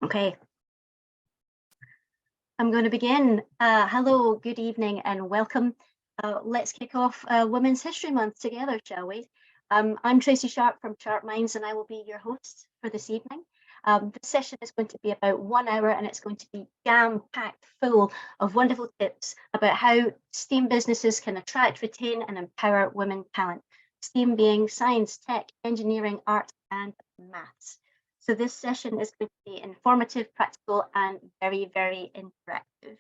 Okay, I'm going to begin. Hello, good evening and welcome. Let's kick off Women's History Month together, shall we? I'm Tracy Sharp from Sharp Minds and I will be your host for this evening. This session is going to be about 1 hour and it's going to be jam-packed full of wonderful tips about how STEAM businesses can attract, retain and empower women talent. STEAM being science, tech, engineering, art and maths. So this session is going to be informative, practical, and very, very interactive.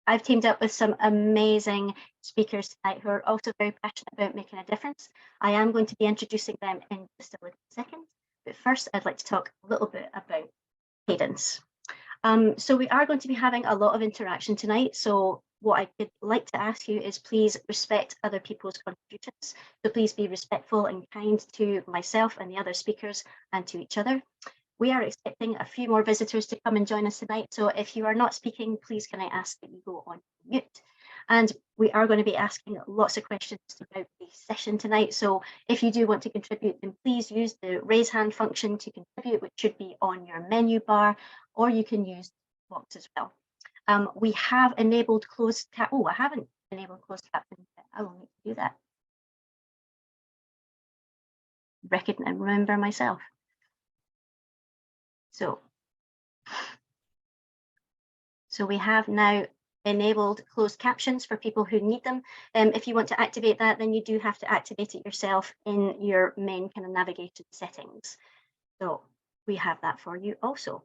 I've teamed up with some amazing speakers tonight who are also very passionate about making a difference. I am going to be introducing them in just a little second, but first I'd like to talk a little bit about cadence. So we are going to be having a lot of interaction tonight. So what I would like to ask you is please respect other people's contributions. So please be respectful and kind to myself and the other speakers and to each other. We are expecting a few more visitors to come and join us tonight. So if you are not speaking, please can I ask that you go on mute? And we are going to be asking lots of questions about the session tonight. So if you do want to contribute, then please use the raise hand function to contribute, which should be on your menu bar, or you can use the box as well. We have enabled closed cap. Oh, I haven't enabled closed captioning. I will need to do that. Recognize and remember myself. So we have now enabled closed captions for people who need them. If you want to activate that, then you do have to activate it yourself in your main kind of navigation settings. So we have that for you also.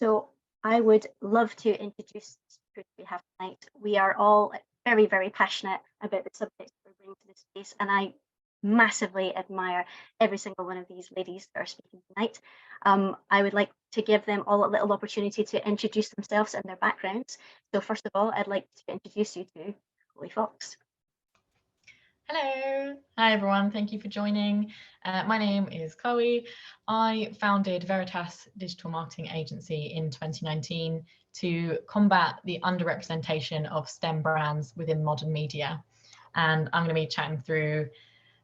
So I would love to introduce the speakers we have tonight. We are all very, very passionate about the subjects we're bringing to this space, and I massively admire every single one of these ladies that are speaking tonight. I would like to give them all a little opportunity to introduce themselves and their backgrounds. So first of all, I'd like to introduce you to Chloe Fox. Hello. Hi, everyone. Thank you for joining. My name is Chloe. I founded Veritas Digital Marketing Agency in 2019 to combat the underrepresentation of STEM brands within modern media. And I'm going to be chatting through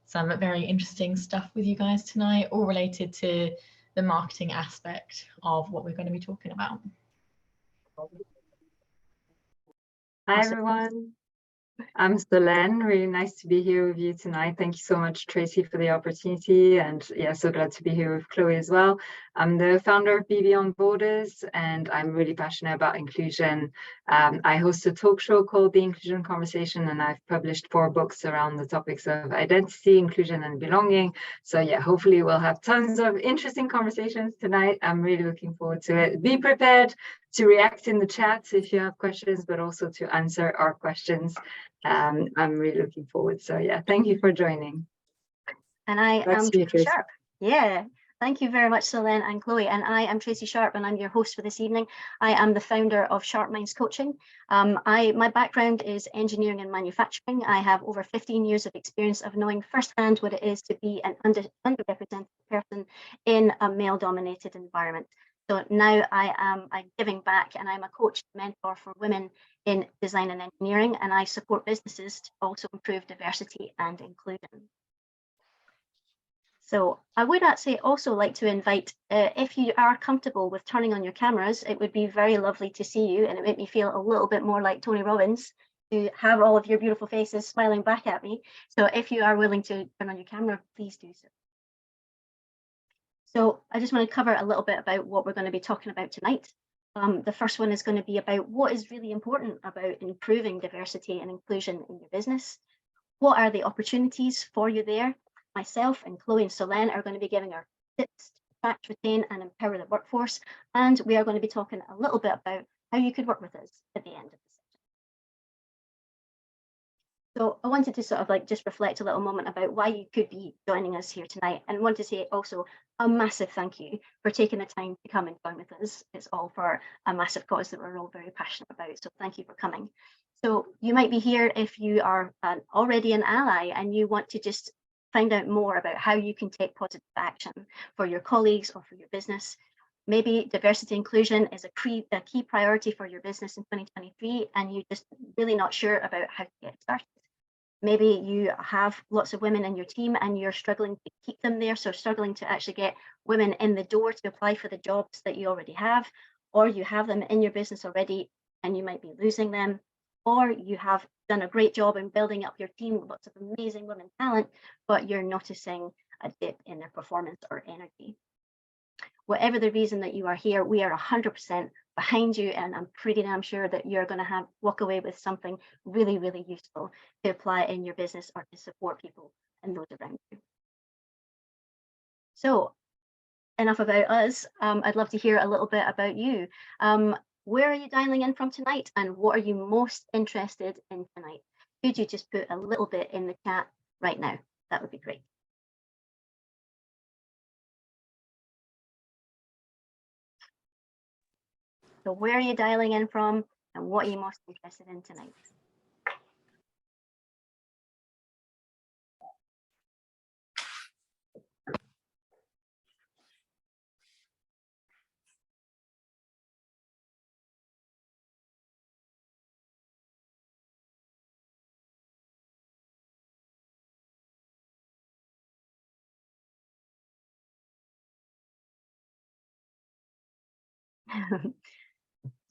some very interesting stuff with you guys tonight, all related to the marketing aspect of what we're going to be talking about. Hi, everyone. I'm Solene. Really nice to be here with you tonight. Thank you so much, Tracy, for the opportunity. And yeah, so glad to be here with Chloe as well. I'm the founder of Be Beyond Borders, and I'm really passionate about inclusion. I host a talk show called The Inclusion Conversation, and I've published 4 books around the topics of identity, inclusion, and belonging. So yeah, hopefully we'll have tons of interesting conversations tonight. I'm really looking forward to it. Be prepared to react in the chat if you have questions, but also to answer our questions. I'm really looking forward. So yeah, thank you for joining. And I am Tracy Sharp. Yeah, thank you very much, Solene and Chloe. And I am Tracy Sharp, and I'm your host for this evening. I am the founder of Sharp Minds Coaching. My background is engineering and manufacturing. I have over 15 years of experience of knowing firsthand what it is to be an underrepresented person in a male-dominated environment. So now I'm giving back, and I'm a coach and mentor for women in design and engineering, and I support businesses to also improve diversity and inclusion. So I would actually also like to invite, if you are comfortable with turning on your cameras, it would be very lovely to see you, and it made me feel a little bit more like Tony Robbins to have all of your beautiful faces smiling back at me. So if you are willing to turn on your camera, please do so. So I just want to cover a little bit about what we're going to be talking about tonight. The first one is going to be about what is really important about improving diversity and inclusion in your business. What are the opportunities for you there? Myself and Chloe and Solene are going to be giving our tips to attract, retain and empower the workforce. And we are going to be talking a little bit about how you could work with us at the end of the session. So I wanted to sort of like just reflect a little moment about why you could be joining us here tonight, and want to say also a massive thank you for taking the time to come and join with us. It's all for a massive cause that we're all very passionate about. So thank you for coming. So you might be here if you are already an ally and you want to just find out more about how you can take positive action for your colleagues or for your business. Maybe diversity inclusion is a key priority for your business in 2023, and you're just really not sure about how to get started. Maybe you have lots of women in your team and you're struggling to keep them there, so struggling to actually get women in the door to apply for the jobs that you already have, or you have them in your business already and you might be losing them, or you have done a great job in building up your team with lots of amazing women talent, but you're noticing a dip in their performance or energy. Whatever the reason that you are here, we are 100% behind you, and I'm pretty damn sure that you're going to walk away with something really, really useful to apply in your business or to support people and those around you. So enough about us. I'd love to hear a little bit about you. Where are you dialing in from tonight, and what are you most interested in tonight? Could you just put a little bit in the chat right now? That would be great. So where are you dialing in from, and what are you most interested in tonight?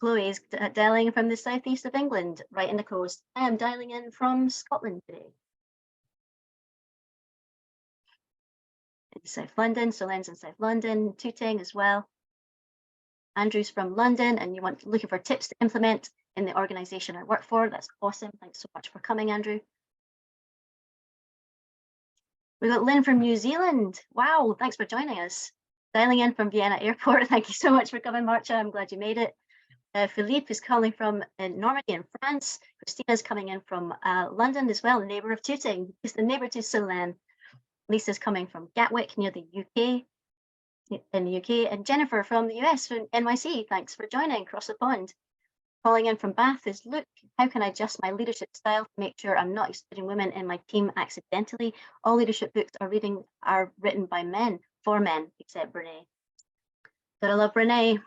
Chloe is dialing from the southeast of England, right in the coast. I am dialing in from Scotland today. In South London, Solene's in South London, Tooting as well. Andrew's from London, and you want looking for tips to implement in the organisation I work for. That's awesome. Thanks so much for coming, Andrew. We got Lynn from New Zealand. Wow, thanks for joining us. Dialing in from Vienna Airport. Thank you so much for coming, Marcia. I'm glad you made it. Philippe is calling from Normandy in France. Christina's coming in from London as well, a neighbour of Tooting. It's the neighbour to Solene. Lisa's coming from Gatwick near the UK, in the UK, and Jennifer from the US, from NYC. Thanks for joining, across the pond. Calling in from Bath is Luke. How can I adjust my leadership style to make sure I'm not excluding women in my team accidentally? All leadership books are written by men, for men, except Brene. But I love Brene.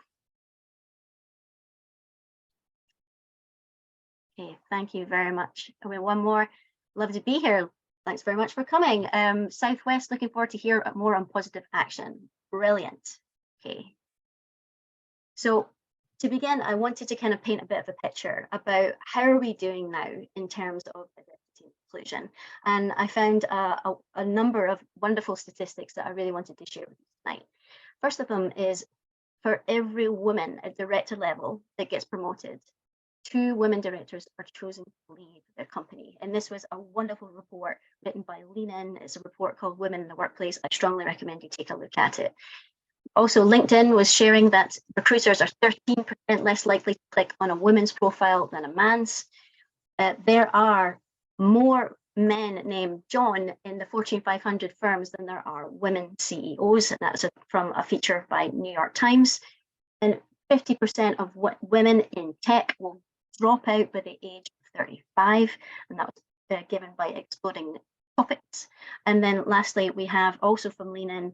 Okay, thank you very much. And we have one more. Love to be here. Thanks very much for coming. Southwest, looking forward to hear more on positive action. Brilliant. Okay. So to begin, I wanted to kind of paint a bit of a picture about how are we doing now in terms of diversity inclusion. And I found a number of wonderful statistics that I really wanted to share with you tonight. First of them is for every woman at director level that gets promoted, 2 women directors are chosen to leave their company. And this was a wonderful report written by Lean. It's a report called Women in the Workplace. I strongly recommend you take a look at it. Also, LinkedIn was sharing that recruiters are 13% less likely to click on a woman's profile than a man's. There are more men named John in the Fortune 500 firms than there are women CEOs. And that's from a feature by New York Times. And 50% of women in tech will drop out by the age of 35, and that was given by Exploding Topics. And then lastly, we have also from Lean In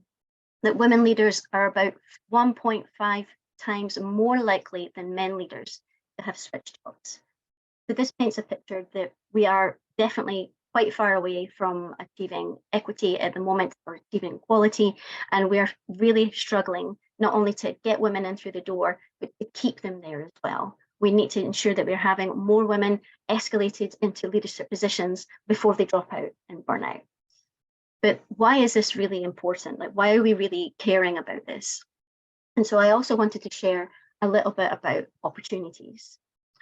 that women leaders are about 1.5 times more likely than men leaders to have switched jobs. So this paints a picture that we are definitely quite far away from achieving equity at the moment, or achieving equality, and we're really struggling not only to get women in through the door, but to keep them there as well. We need to ensure that we're having more women escalated into leadership positions before they drop out and burn out. But why is this really important? Like, why are we really caring about this? And so I also wanted to share a little bit about opportunities.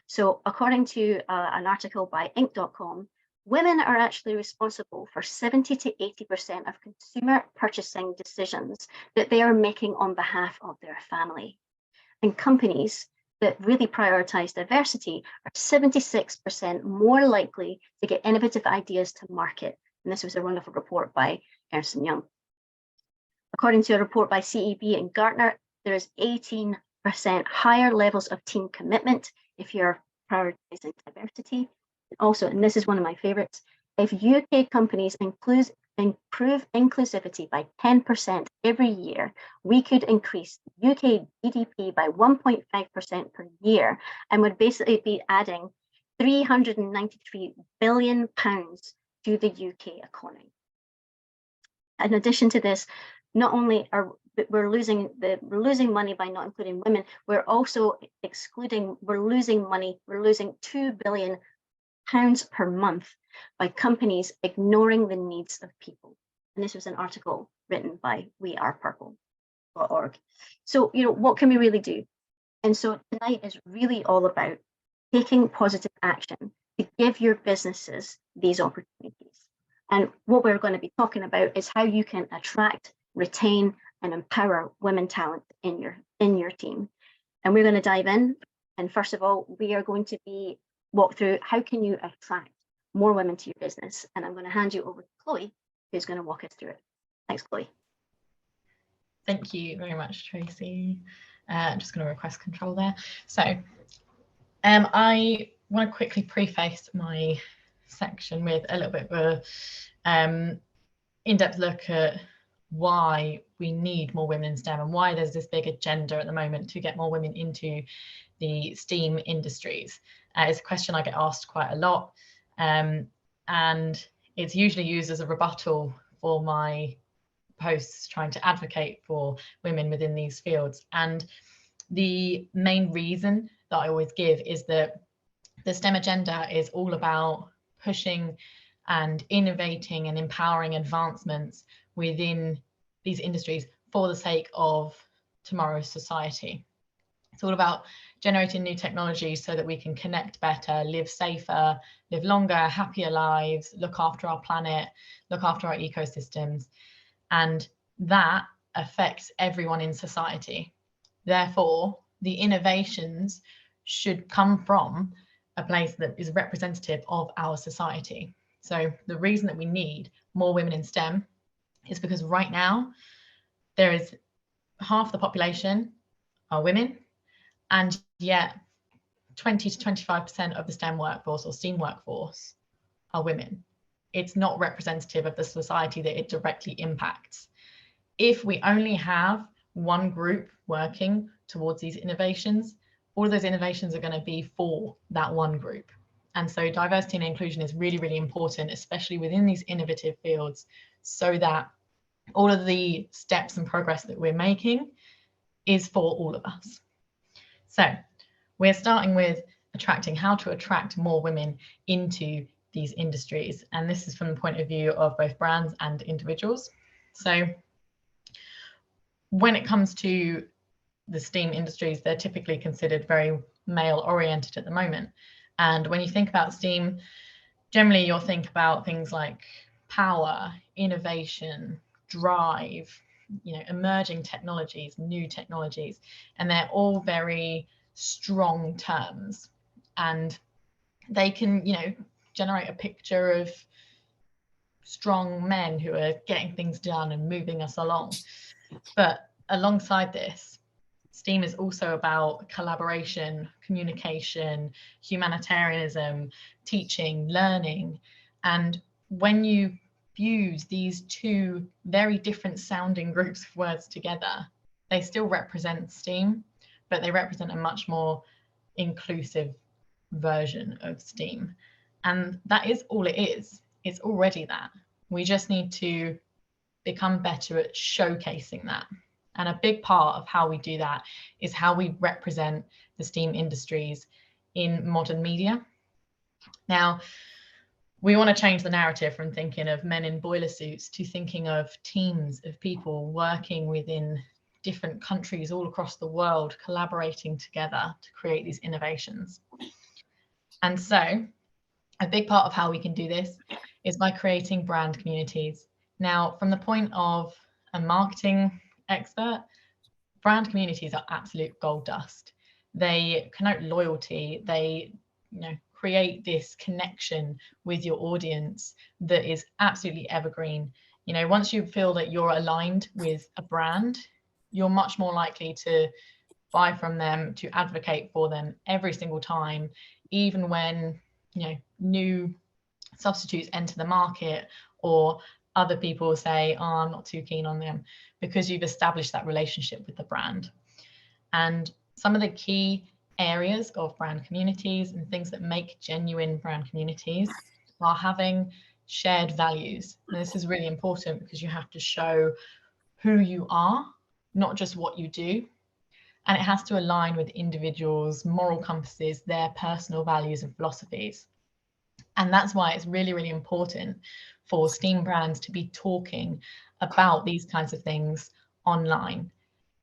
So according to an article by Inc.com, women are actually responsible for 70 to 80% of consumer purchasing decisions that they are making on behalf of their family. And companies that really prioritize diversity are 76% more likely to get innovative ideas to market. And this was a wonderful report by Ernst & Young. According to a report by CEB and Gartner, there is 18% higher levels of team commitment if you're prioritizing diversity. Also, and this is one of my favorites, if UK companies improve inclusivity by 10% every year, we could increase UK GDP by 1.5% per year, and would basically be adding £393 billion to the UK economy. In addition to this, not only are we're losing money by not including women, we're also losing money. We're losing £2 billion per month by companies ignoring the needs of people. And this was an article written by wearepurple.org. So, what can we really do? And so tonight is really all about taking positive action to give your businesses these opportunities. And what we're going to be talking about is how you can attract, retain, and empower women talent in your team. And we're going to dive in. And first of all, we are going to walk through how can you attract more women to your business. And I'm going to hand you over to Chloe, who's going to walk us through it. Thanks, Chloe. Thank you very much, Tracy. I'm just going to request control there. So I want to quickly preface my section with a little bit of a in-depth look at why we need more women in STEM and why there's this big agenda at the moment to get more women into the STEAM industries. It's a question I get asked quite a lot, and it's usually used as a rebuttal for my posts trying to advocate for women within these fields. And the main reason that I always give is that the STEM agenda is all about pushing and innovating and empowering advancements within these industries for the sake of tomorrow's society. It's all about generating new technologies so that we can connect better, live safer, live longer, happier lives, look after our planet, look after our ecosystems. And that affects everyone in society. Therefore, the innovations should come from a place that is representative of our society. So the reason that we need more women in STEM is because right now there is half the population are women, and yet 20 to 25% of the STEM workforce or STEAM workforce are women. It's not representative of the society that it directly impacts. If we only have one group working towards these innovations, all of those innovations are going to be for that one group. And so diversity and inclusion is really, really important, especially within these innovative fields, so that all of the steps and progress that we're making is for all of us. So we're starting with how to attract more women into these industries. And this is from the point of view of both brands and individuals. So when it comes to the STEAM industries, they're typically considered very male oriented at the moment. And when you think about STEAM, generally you'll think about things like power, innovation, drive, emerging technologies, new technologies, and they're all very strong terms. And they can, generate a picture of strong men who are getting things done and moving us along. But alongside this, STEAM is also about collaboration, communication, humanitarianism, teaching, learning. And when you fuse these two very different sounding groups of words together, they still represent STEAM, but they represent a much more inclusive version of STEAM. And that is all it is. It's already that. We just need to become better at showcasing that. And a big part of how we do that is how we represent the STEAM industries in modern media. Now, we want to change the narrative from thinking of men in boiler suits to thinking of teams of people working within different countries all across the world, collaborating together to create these innovations. And so a big part of how we can do this is by creating brand communities. Now, from the point of a marketing expert, brand communities are absolute gold dust. They connote loyalty. They, create this connection with your audience that is absolutely evergreen. Once you feel that you're aligned with a brand, you're much more likely to buy from them, to advocate for them every single time, even when, new substitutes enter the market or other people say, oh, I'm not too keen on them, because you've established that relationship with the brand. And some of the key areas of brand communities and things that make genuine brand communities are having shared values. And this is really important because you have to show who you are, not just what you do. And it has to align with individuals' moral compasses, their personal values and philosophies. And that's why it's really, really important for STEAM brands to be talking about these kinds of things online.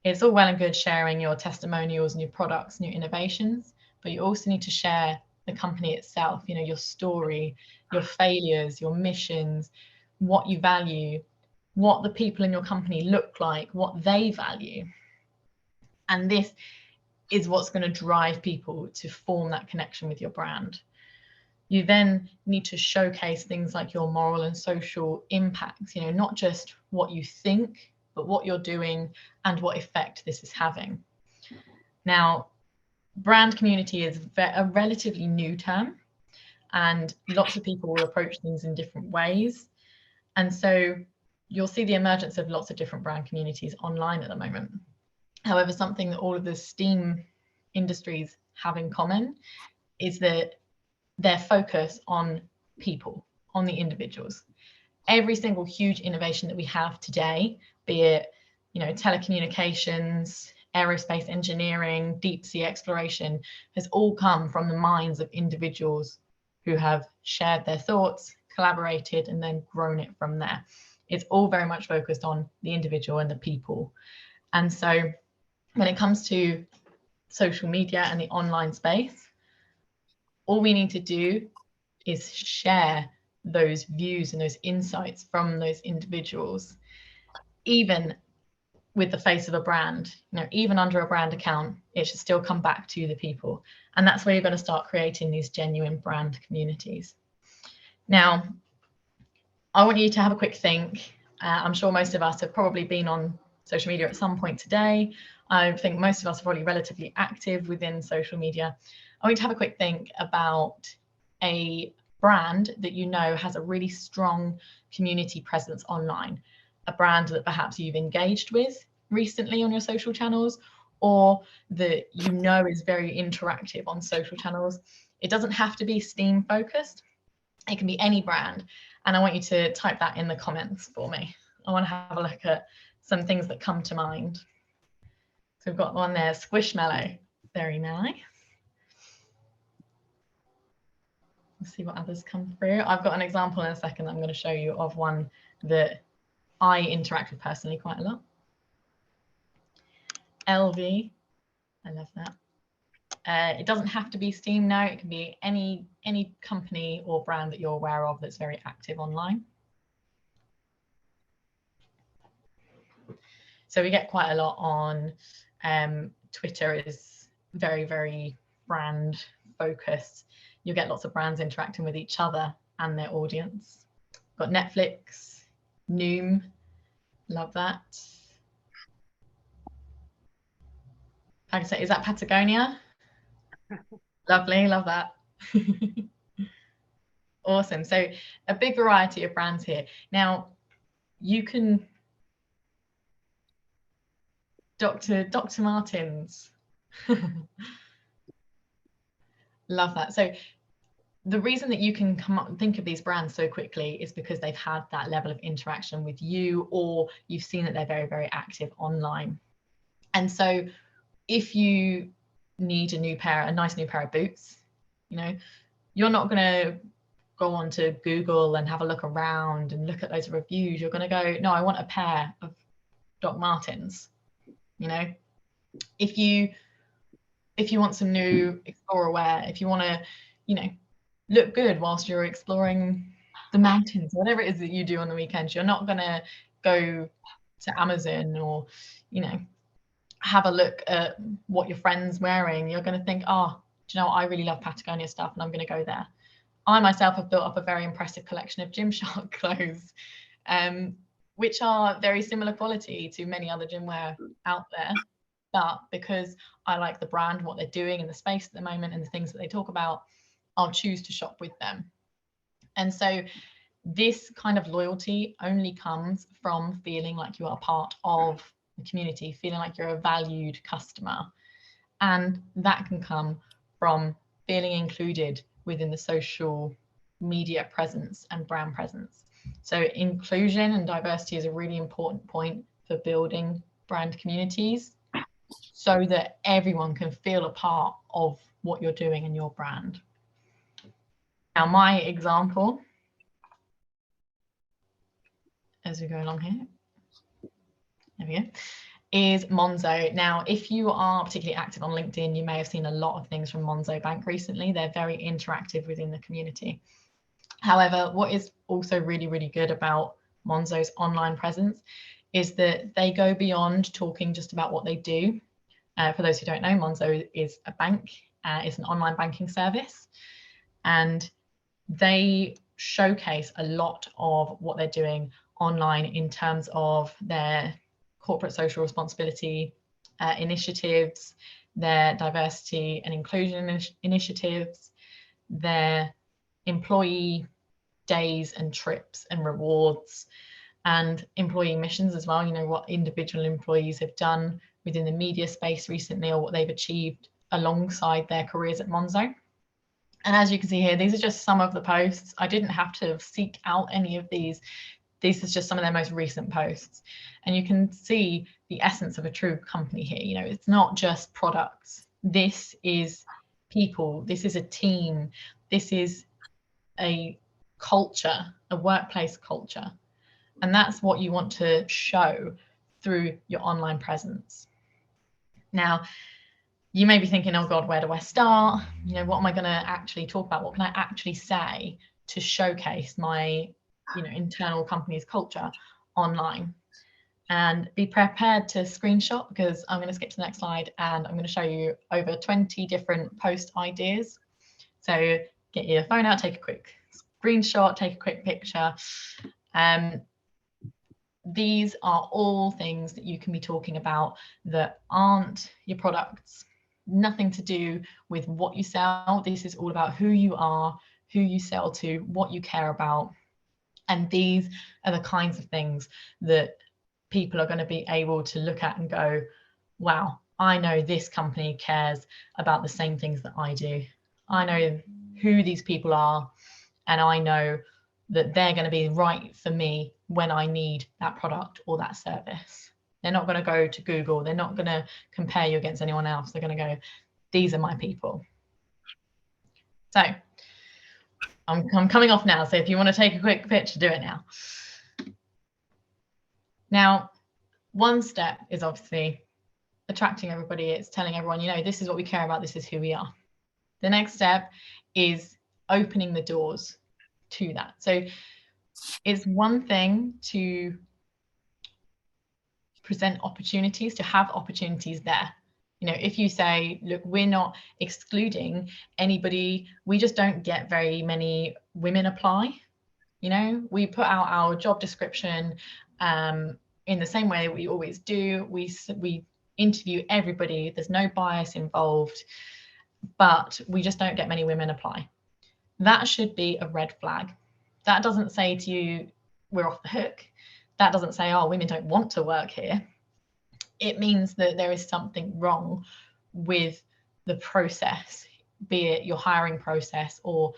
It's all well and good sharing your testimonials, new products, new innovations, but you also need to share the company itself, you know, your story, your failures, your missions, what you value, what the people in your company look like, what they value. And this is what's going to drive people to form that connection with your brand. You then need to showcase things like your moral and social impacts, you know, not just what you think, but what you're doing and what effect this is having. Now, brand community is a relatively new term, and lots of people will approach things in different ways. And so you'll see the emergence of lots of different brand communities online at the moment. However, something that all of the STEAM industries have in common is that their focus on people, on the individuals. Every single huge innovation that we have today, be it, you know, telecommunications, aerospace engineering, deep sea exploration, has all come from the minds of individuals who have shared their thoughts, collaborated, and then grown it from there. It's all very much focused on the individual and the people. And so when it comes to social media and the online space, all we need to do is share those views and those insights from those individuals, even with the face of a brand. You know, even under a brand account, it should still come back to the people. And that's where you're going to start creating these genuine brand communities. Now, I want you to have a quick think. I'm sure most of us have probably been on social media at some point today. I think most of us are probably relatively active within social media. I want you to have a quick think about a brand that you know has a really strong community presence online, a brand that perhaps you've engaged with recently on your social channels, or that you know is very interactive on social channels. It doesn't have to be STEAM focused. It can be any brand. And I want you to type that in the comments for me. I want to have a look at some things that come to mind. So we've got one there, Squishmallow. Very nice. Let's see what others come through. I've got an example in a second that I'm going to show you of one that I interact with personally quite a lot. LV, I love that. It doesn't have to be STEAM now. It can be any company or brand that you're aware of that's very active online. So we get quite a lot on Twitter is very, very brand focused. You get lots of brands interacting with each other and their audience. Got Netflix, Noom, love that. Like I say, is that Patagonia? Lovely, love that. Awesome. So a big variety of brands here. Now you can Dr. Martens. Love that. So the reason that you can come up and think of these brands so quickly is because they've had that level of interaction with you, or you've seen that they're very, very active online. And so if you need a nice new pair of boots, you know, you're not going to go on to Google and have a look around and look at those reviews. You're going to go, no, I want a pair of Doc Martens. You know, if you want some new Explorer wear, if you want to, you know, look good whilst you're exploring the mountains, whatever it is that you do on the weekends, you're not going to go to Amazon or, you know, have a look at what your friend's wearing. You're going to think, oh, do you know what? I really love Patagonia stuff and I'm going to go there. I myself have built up a very impressive collection of Gymshark clothes, which are very similar quality to many other gym wear out there. But because I like the brand, what they're doing in the space at the moment and the things that they talk about, I'll choose to shop with them. And so this kind of loyalty only comes from feeling like you are part of the community, feeling like you're a valued customer. And that can come from feeling included within the social media presence and brand presence. So inclusion and diversity is a really important point for building brand communities so that everyone can feel a part of what you're doing in your brand. Now, my example, as we go along here, there we go, is Monzo. Now, if you are particularly active on LinkedIn, you may have seen a lot of things from Monzo Bank recently. They're very interactive within the community. However, what is also really, really good about Monzo's online presence is that they go beyond talking just about what they do. For those who don't know, Monzo is a bank. It's an online banking service, and they showcase a lot of what they're doing online in terms of their corporate social responsibility initiatives, their diversity and inclusion initiatives, their employee days and trips and rewards, and employee missions as well. You know, what individual employees have done within the media space recently, or what they've achieved alongside their careers at Monzo. And as you can see here, these are just some of the posts. I didn't have to seek out any of these. This is just some of their most recent posts. And you can see the essence of a true company here. You know, it's not just products. This is people. This is a team. This is a culture, a workplace culture. And that's what you want to show through your online presence. Now, you may be thinking, oh God, where do I start? You know, what am I going to actually talk about? What can I actually say to showcase my, you know, internal company's culture online? And be prepared to screenshot, because I'm going to skip to the next slide and I'm going to show you over 20 different post ideas. So get your phone out, take a quick screenshot, take a quick picture. These are all things that you can be talking about that aren't your products. Nothing to do with what you sell. This is all about who you are, who you sell to, what you care about. And these are the kinds of things that people are going to be able to look at and go, wow, I know this company cares about the same things that I do. I know who these people are, and I know that they're going to be right for me when I need that product or that service. They're not going to go to Google. They're not going to compare you against anyone else. They're going to go, these are my people. So I'm coming off now. So if you want to take a quick picture, do it now. Now, one step is obviously attracting everybody. It's telling everyone, you know, this is what we care about. This is who we are. The next step is opening the doors to that. So it's one thing to present opportunities, to have opportunities there. You know, if you say, look, we're not excluding anybody, we just don't get very many women apply. You know, we put out our job description in the same way we always do. We interview everybody. There's no bias involved, but we just don't get many women apply. That should be a red flag. That doesn't say to you, we're off the hook. That doesn't say, oh, women don't want to work here. It means that there is something wrong with the process, be it your hiring process or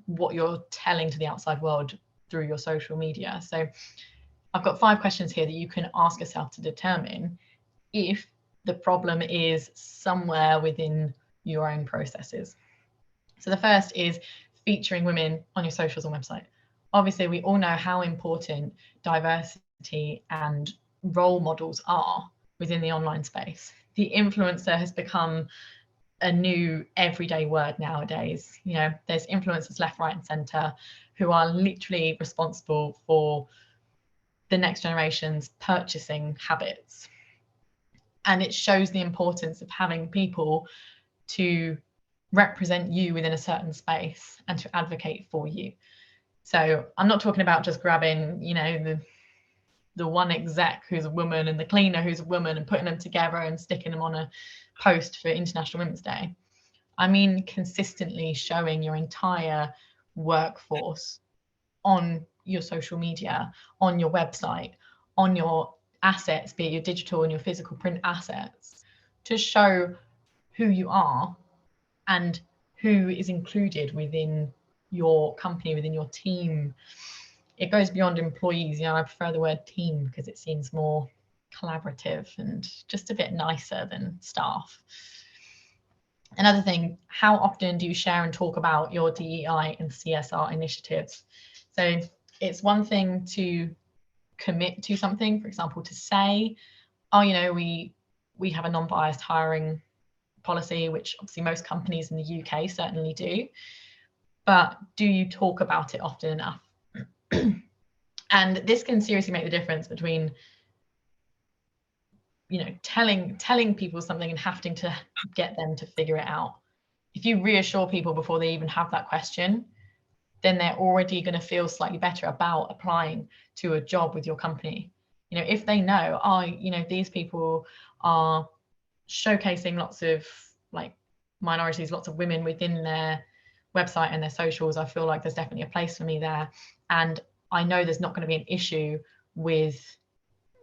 what you're telling to the outside world through your social media. So I've got 5 questions here that you can ask yourself to determine if the problem is somewhere within your own processes. So the first is featuring women on your socials and website. Obviously, we all know how important diversity and role models are within the online space. The influencer has become a new everyday word nowadays. You know, there's influencers left, right, and center who are literally responsible for the next generation's purchasing habits. And it shows the importance of having people to represent you within a certain space and to advocate for you. So I'm not talking about just grabbing, you know, the one exec who's a woman and the cleaner who's a woman and putting them together and sticking them on a post for International Women's Day. I mean, consistently showing your entire workforce on your social media, on your website, on your assets, be it your digital and your physical print assets, to show who you are and who is included within your company, within your team. It goes beyond employees. You know, I prefer the word team because it seems more collaborative and just a bit nicer than staff. Another thing, how often do you share and talk about your DEI and CSR initiatives? So it's one thing to commit to something, for example, to say, oh, you know, we have a non-biased hiring policy, which obviously most companies in the UK certainly do, but do you talk about it often enough? And this can seriously make the difference between, you know, telling people something and having to get them to figure it out. If you reassure people before they even have that question, then they're already going to feel slightly better about applying to a job with your company. You know, if they know, oh, you know, these people are showcasing lots of like minorities, lots of women within their website and their socials, I feel like there's definitely a place for me there. And I know there's not going to be an issue with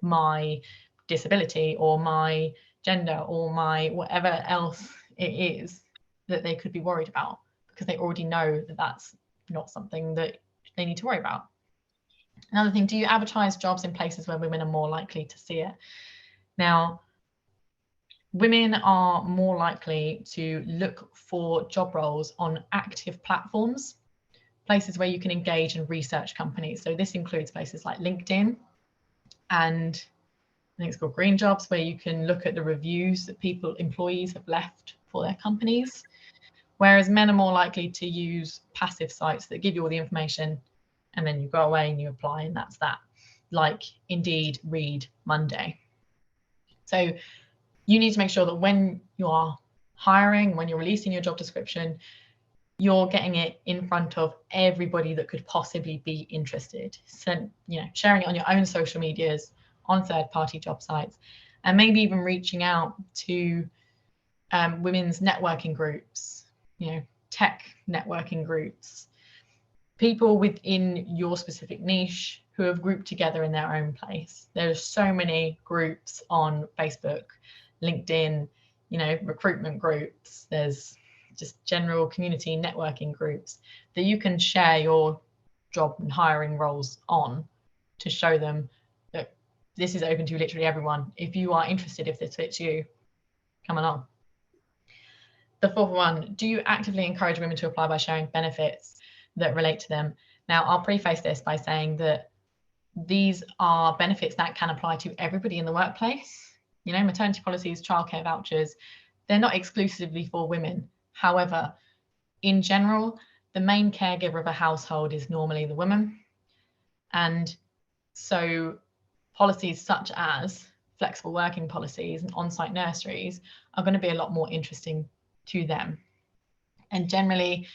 my disability or my gender or my whatever else it is that they could be worried about, because they already know that that's not something that they need to worry about. Another thing, do you advertise jobs in places where women are more likely to see it? Now, women are more likely to look for job roles on active platforms, places where you can engage and research companies. So this includes places like LinkedIn, and I think it's called Green Jobs, where you can look at the reviews that employees have left for their companies. Whereas men are more likely to use passive sites that give you all the information and then you go away and you apply and that's that, like Indeed, Read, Monday. So you need to make sure that when you are hiring, when you're releasing your job description, you're getting it in front of everybody that could possibly be interested. So, you know, sharing it on your own social medias, on third-party job sites, and maybe even reaching out to women's networking groups, you know, tech networking groups, people within your specific niche who have grouped together in their own place. There's so many groups on Facebook, LinkedIn, you know, recruitment groups. There's just general community networking groups that you can share your job and hiring roles on to show them that this is open to literally everyone. If you are interested, if this fits you, come along. The fourth one, do you actively encourage women to apply by sharing benefits that relate to them? Now, I'll preface this by saying that these are benefits that can apply to everybody in the workplace. You know, maternity policies, childcare vouchers, they're not exclusively for women. However, in general, the main caregiver of a household is normally the woman. And so policies such as flexible working policies and on-site nurseries are going to be a lot more interesting to them. And generally,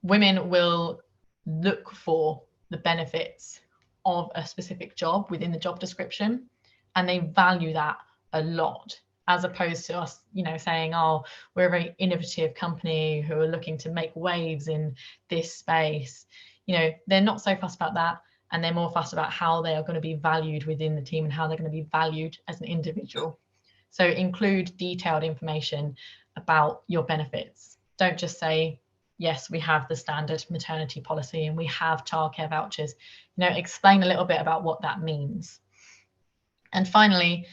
women will look for the benefits of a specific job within the job description, and they value that a lot, as opposed to us, you know, saying, oh, we're a very innovative company who are looking to make waves in this space. You know, they're not so fussed about that, and they're more fussed about how they are going to be valued within the team and how they're going to be valued as an individual. So include detailed information about your benefits. Don't just say, yes, we have the standard maternity policy and we have childcare vouchers. You know, explain a little bit about what that means. And finally,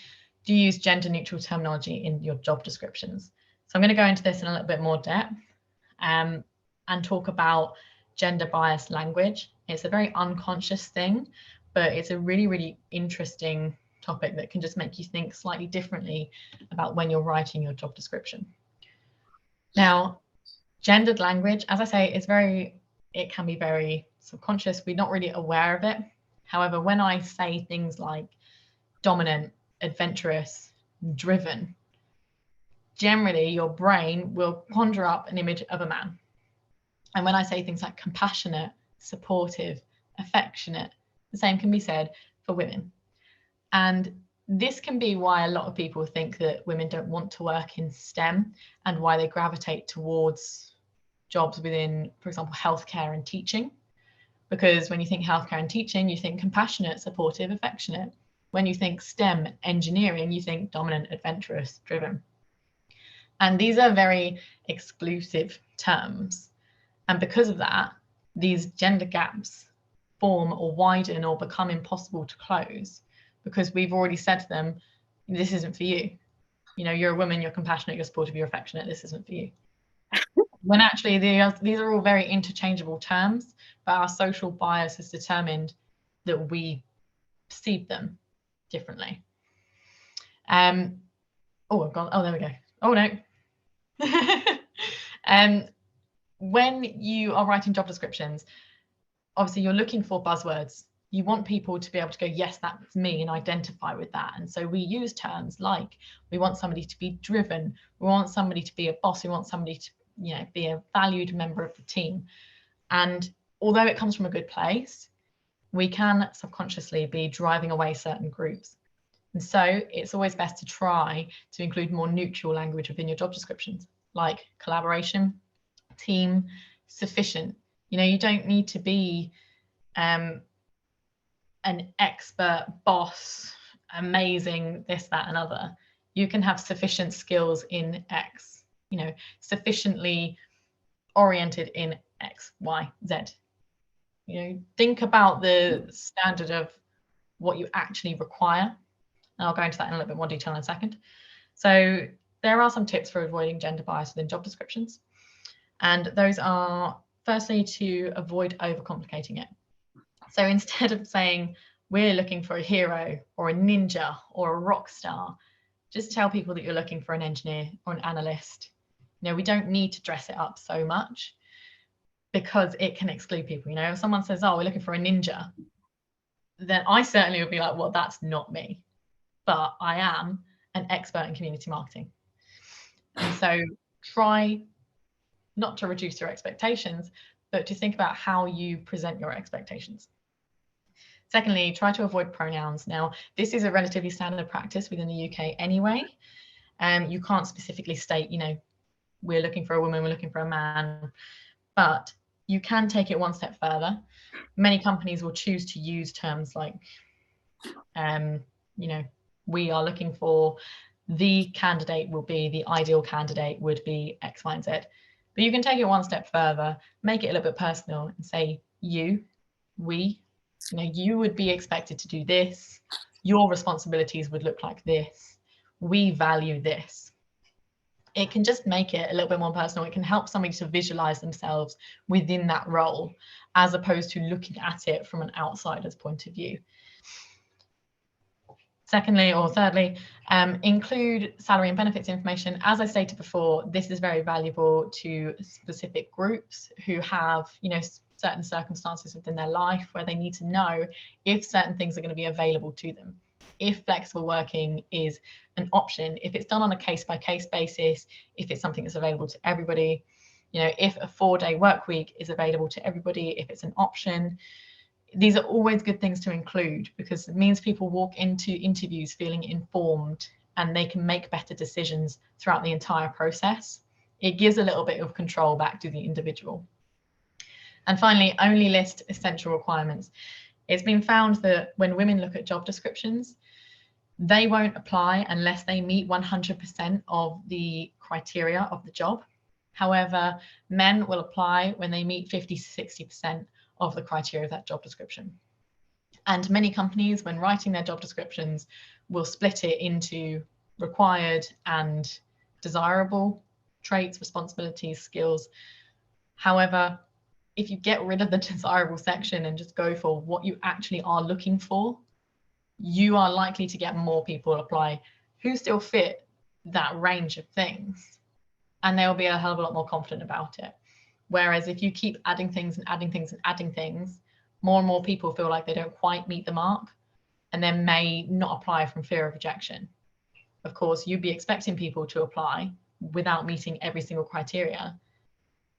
do you use gender neutral terminology in your job descriptions? So I'm going to go into this in a little bit more depth and talk about gender biased language. It's a very unconscious thing, but it's a really, really interesting topic that can just make you think slightly differently about when you're writing your job description. Now, gendered language, as I say, it can be very subconscious. We're not really aware of it. However, when I say things like dominant, adventurous, driven, generally your brain will conjure up an image of a man. And when I say things like compassionate, supportive, affectionate, the same can be said for women. And this can be why a lot of people think that women don't want to work in STEM and why they gravitate towards jobs within, for example, healthcare and teaching. Because when you think healthcare and teaching, you think compassionate, supportive, affectionate. When you think STEM, engineering, you think dominant, adventurous, driven. And these are very exclusive terms. And because of that, these gender gaps form or widen or become impossible to close because we've already said to them, this isn't for you. You know, you're a woman, you're compassionate, you're supportive, you're affectionate, this isn't for you. When actually these are all very interchangeable terms, but our social bias has determined that we perceive them differently. Oh, I've gone, oh, there we go. Oh, no. When you are writing job descriptions, obviously you're looking for buzzwords. You want people to be able to go, yes, that's me, and identify with that. And so we use terms like, we want somebody to be driven, we want somebody to be a boss, we want somebody to, you know, be a valued member of the team. And although it comes from a good place, we can subconsciously be driving away certain groups. And so it's always best to try to include more neutral language within your job descriptions, like collaboration, team, sufficient. You know, you don't need to be an expert boss, amazing, this, that, and other. You can have sufficient skills in X, you know, sufficiently oriented in X, Y, Z. You know, think about the standard of what you actually require. And I'll go into that in a little bit more detail in a second. So there are some tips for avoiding gender bias within job descriptions. And those are, firstly, to avoid overcomplicating it. So instead of saying, we're looking for a hero or a ninja or a rock star, just tell people that you're looking for an engineer or an analyst. You know, we don't need to dress it up so much because it can exclude people. You know, if someone says, oh, we're looking for a ninja, then I certainly would be like, well, that's not me, but I am an expert in community marketing. And so try not to reduce your expectations, but to think about how you present your expectations. Secondly, try to avoid pronouns. Now, this is a relatively standard practice within the UK anyway. You can't specifically state, you know, we're looking for a woman, we're looking for a man, but you can take it one step further. Many companies will choose to use terms like, you know, we are looking for the candidate will be, the ideal candidate would be X, Y, and Z. But you can take it one step further, make it a little bit personal and say you, we, you know, you would be expected to do this. Your responsibilities would look like this. We value this. It can just make it a little bit more personal. It can help somebody to visualize themselves within that role, as opposed to looking at it from an outsider's point of view. Secondly, or thirdly, include salary and benefits information. As I stated before, this is very valuable to specific groups who have, you know, certain circumstances within their life where they need to know if certain things are going to be available to them. If flexible working is an option, if it's done on a case-by-case basis, if it's something that's available to everybody, you know, if a 4-day work week is available to everybody, if it's an option. These are always good things to include because it means people walk into interviews feeling informed and they can make better decisions throughout the entire process. It gives a little bit of control back to the individual. And finally, only list essential requirements. It's been found that when women look at job descriptions, they won't apply unless they meet 100% of the criteria of the job. However, men will apply when they meet 50 to 60% of the criteria of that job description. And many companies, when writing their job descriptions, will split it into required and desirable traits, responsibilities, skills. However, if you get rid of the desirable section and just go for what you actually are looking for, you are likely to get more people apply who still fit that range of things, and they'll be a hell of a lot more confident about it. Whereas if you keep adding things and adding things and adding things, more and more people feel like they don't quite meet the mark and then may not apply from fear of rejection. Of course, you'd be expecting people to apply without meeting every single criteria.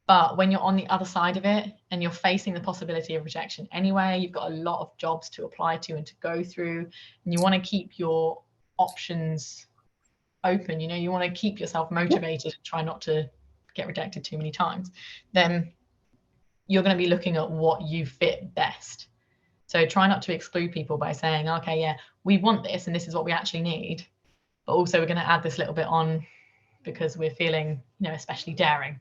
But when you're on the other side of it and you're facing the possibility of rejection anyway, you've got a lot of jobs to apply to and to go through, and you want to keep your options open, you know, you want to keep yourself motivated and try not to get rejected too many times, then you're going to be looking at what you fit best. So try not to exclude people by saying, okay, yeah, we want this and this is what we actually need, but also we're going to add this little bit on because we're feeling, you know, especially daring.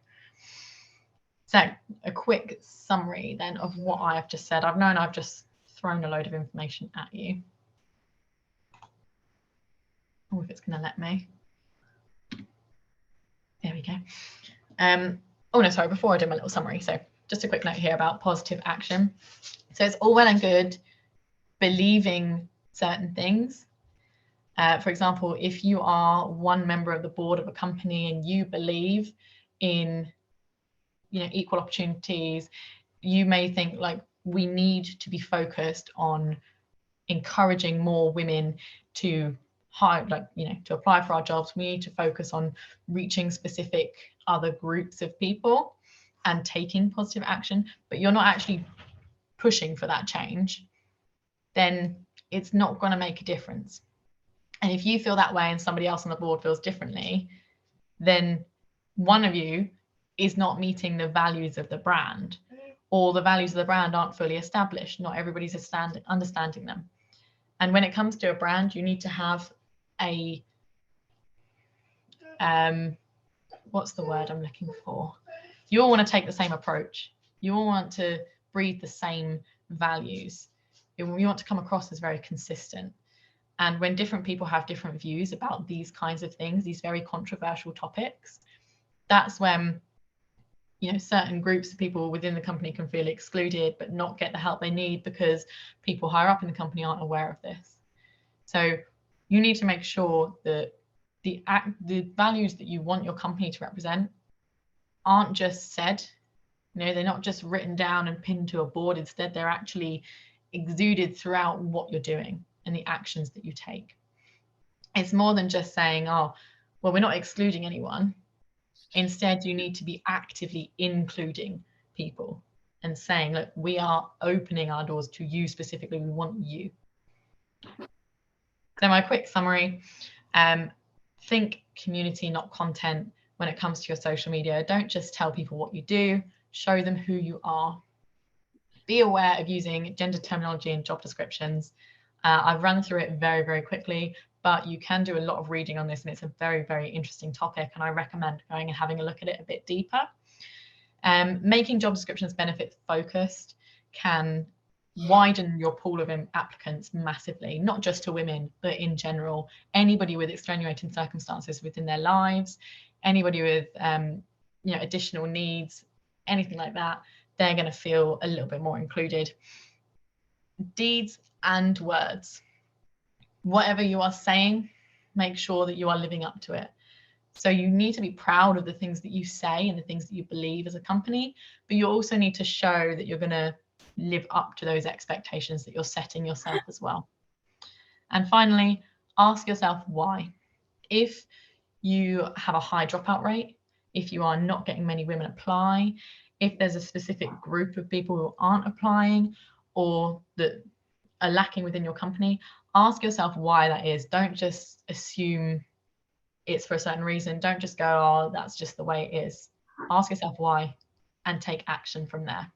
So a quick summary then of what I have just said. I've just thrown a load of information at you. Oh, if it's going to let me. There we go. Oh no, sorry, before I do my little summary. So just a quick note here about positive action. So it's all well and good believing certain things. For example, if you are one member of the board of a company and you believe in, equal opportunities, you may think like, we need to be focused on encouraging more women to hire, to apply for our jobs. We need to focus on reaching specific other groups of people and taking positive action, but you're not actually pushing for that change, then it's not going to make a difference. And if you feel that way and somebody else on the board feels differently, then one of you is not meeting the values of the brand, or the values of the brand aren't fully established. Not everybody's understanding them. And when it comes to a brand, you need to have a, what's the word I'm looking for? You all want to take the same approach. You all want to breathe the same values. You want to come across as very consistent. And when different people have different views about these kinds of things, these very controversial topics, that's when, certain groups of people within the company can feel excluded but not get the help they need because people higher up in the company aren't aware of this. So you need to make sure that the values that you want your company to represent aren't just said, they're not just written down and pinned to a board. Instead, they're actually exuded throughout what you're doing and the actions that you take. It's more than just saying, oh, well, we're not excluding anyone. Instead, you need to be actively including people and saying, look, we are opening our doors to you specifically. We want you. So my quick summary, think community, not content when it comes to your social media. Don't just tell people what you do, show them who you are. Be aware of using gender terminology in job descriptions. I've run through it very, very quickly, but you can do a lot of reading on this, and it's a very, very interesting topic, and I recommend going and having a look at it a bit deeper. Making job descriptions benefit focused can widen your pool of applicants massively, not just to women, but in general. Anybody with extenuating circumstances within their lives, anybody with additional needs, anything like that, they're going to feel a little bit more included. Deeds and words. Whatever you are saying, make sure that you are living up to it. So you need to be proud of the things that you say and the things that you believe as a company, but you also need to show that you're going to live up to those expectations that you're setting yourself as well. And finally, ask yourself why. If you have a high dropout rate, if you are not getting many women apply, if there's a specific group of people who aren't applying or that are lacking within your company, ask yourself why that is. Don't just assume it's for a certain reason. Don't just go, oh, that's just the way it is. Ask yourself why and take action from there.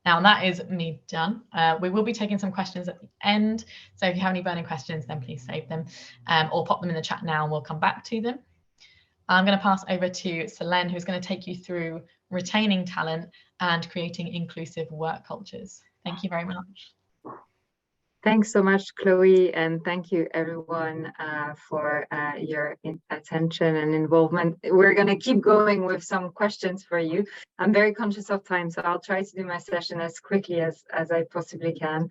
Now that is me done. We will be taking some questions at the end. So if you have any burning questions, then please save them or pop them in the chat now and we'll come back to them. I'm going to pass over to Solene, who's going to take you through retaining talent and creating inclusive work cultures. Thank you very much. Thanks so much, Chloe, and thank you everyone for your attention and involvement. We're going to keep going with some questions for you. I'm very conscious of time, so I'll try to do my session as quickly as I possibly can.